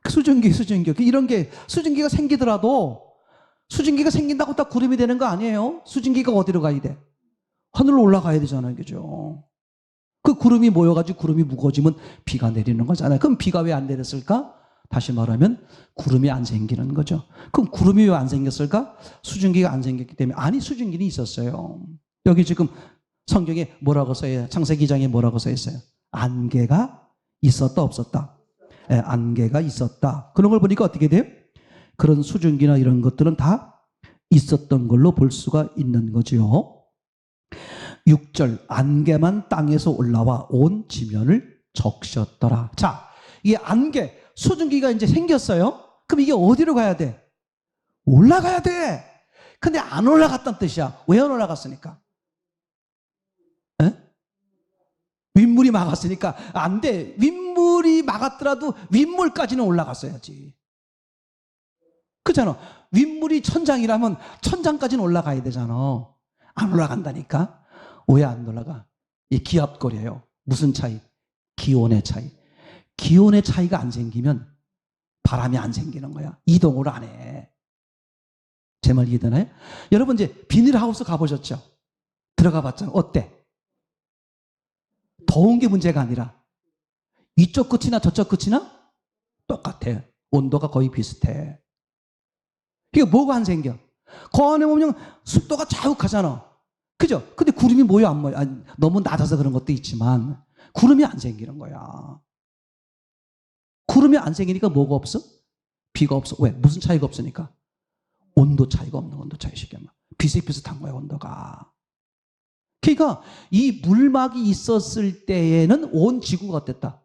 수증기. 이런 게, 수증기가 생기더라도 수증기가 생긴다고 딱 구름이 되는 거 아니에요? 수증기가 어디로 가야 돼? 하늘로 올라가야 되잖아요. 그죠? 그 구름이 모여가지고 구름이 무거워지면 비가 내리는 거잖아요. 그럼 비가 왜 안 내렸을까? 다시 말하면 구름이 안 생기는 거죠. 그럼 구름이 왜 안 생겼을까? 수증기가 안 생겼기 때문에. 아니, 수증기는 있었어요. 여기 지금 성경에 뭐라고 써요? 창세기 2장에 뭐라고 써 있어요? 안개가 있었다 없었다? 네, 안개가 있었다. 그런 걸 보니까 어떻게 돼요? 그런 수증기나 이런 것들은 다 있었던 걸로 볼 수가 있는 거죠. 6절, 안개만 땅에서 올라와 온 지면을 적셨더라. 자, 이 안개, 수증기가 이제 생겼어요. 그럼 이게 어디로 가야 돼? 올라가야 돼. 근데 안 올라갔다는 뜻이야. 왜 안 올라갔으니까? 에? 윗물이 막았으니까 안 돼. 윗물이 막았더라도 윗물까지는 올라갔어야지. 그렇잖아. 윗물이 천장이라면 천장까지는 올라가야 되잖아. 안 올라간다니까. 왜 안 올라가? 이 기압거리예요. 무슨 차이? 기온의 차이. 기온의 차이가 안 생기면 바람이 안 생기는 거야. 이동을 안 해. 제 말 이해되나요? 여러분 이제 비닐하우스 가보셨죠? 들어가 봤잖아요. 어때? 더운 게 문제가 아니라 이쪽 끝이나 저쪽 끝이나 똑같아. 온도가 거의 비슷해. 이게 뭐가 안 생겨? 그 안에 보면 습도가 자욱하잖아. 그죠? 근데 구름이 모여 안 모여? 아니, 너무 낮아서 그런 것도 있지만 구름이 안 생기는 거야. 구름이 안 생기니까 뭐가 없어? 비가 없어. 왜? 무슨 차이가 없으니까? 온도 차이가 없는 온도 차이시게 비슷비슷한 거야, 온도가. 그러니까 이 물막이 있었을 때에는 온 지구가 어땠다?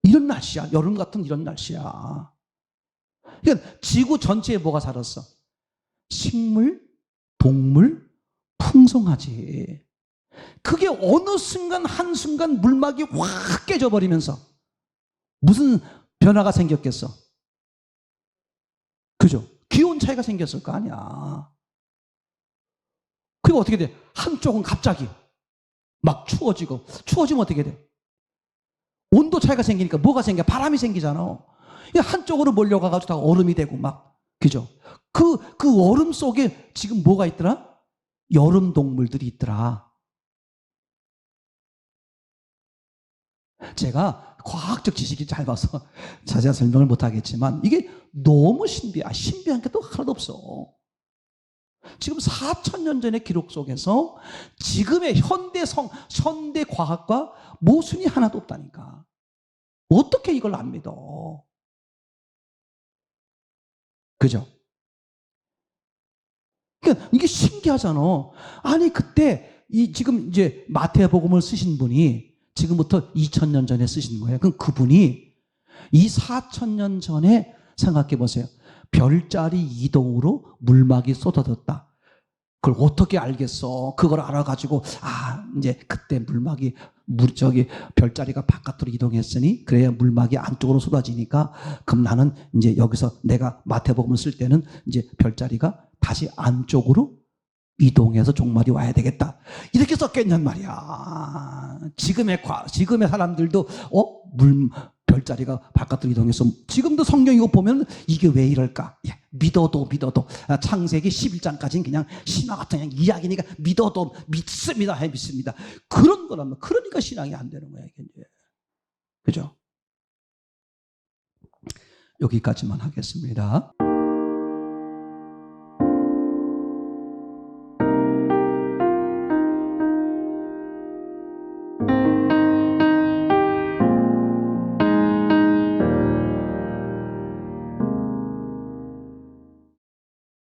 이런 날씨야. 여름 같은 이런 날씨야. 그러니까 지구 전체에 뭐가 살았어? 식물, 동물, 풍성하지. 그게 어느 순간 한순간 물막이 확 깨져버리면서 무슨 변화가 생겼겠어? 그죠? 기온 차이가 생겼을 거 아니야. 그리고 어떻게 돼? 한쪽은 갑자기 막 추워지면 어떻게 돼? 온도 차이가 생기니까 뭐가 생겨? 바람이 생기잖아. 한쪽으로 몰려가가지고 다 얼음이 되고 막. 그죠? 그 얼음 속에 지금 뭐가 있더라? 여름 동물들이 있더라. 제가 과학적 지식이 짧아서 자세한 설명을 못하겠지만 이게 너무 신비한 게 또 하나도 없어. 지금 4,000년 전의 기록 속에서 지금의 현대 과학과 모순이 하나도 없다니까. 어떻게 이걸 안 믿어? 그죠? 그러니까 이게 신기하잖아. 아니 그때 지금 이제 마태복음을 쓰신 분이 지금부터 2,000년 전에 쓰신 거예요. 그럼 그분이 이 4,000년 전에 생각해 보세요. 별자리 이동으로 물막이 쏟아졌다. 그걸 어떻게 알겠어? 그걸 알아가지고 이제 그때 물막이 별자리가 바깥으로 이동했으니 그래야 물막이 안쪽으로 쏟아지니까 그럼 나는 이제 여기서 내가 마태복음을 쓸 때는 이제 별자리가 다시 안쪽으로 이동해서 종말이 와야 되겠다. 이렇게 썼겠냔 말이야. 지금의 사람들도 별자리가 바깥으로 이동해서 지금도 성경 이거 보면 이게 왜 이럴까? 믿어도 창세기 11장까지는 그냥 신화 같은 그냥 이야기니까 믿어도 믿습니다. 믿습니다. 그런 거라면 그러니까 신앙이 안 되는 거야 이게. 그죠? 여기까지만 하겠습니다.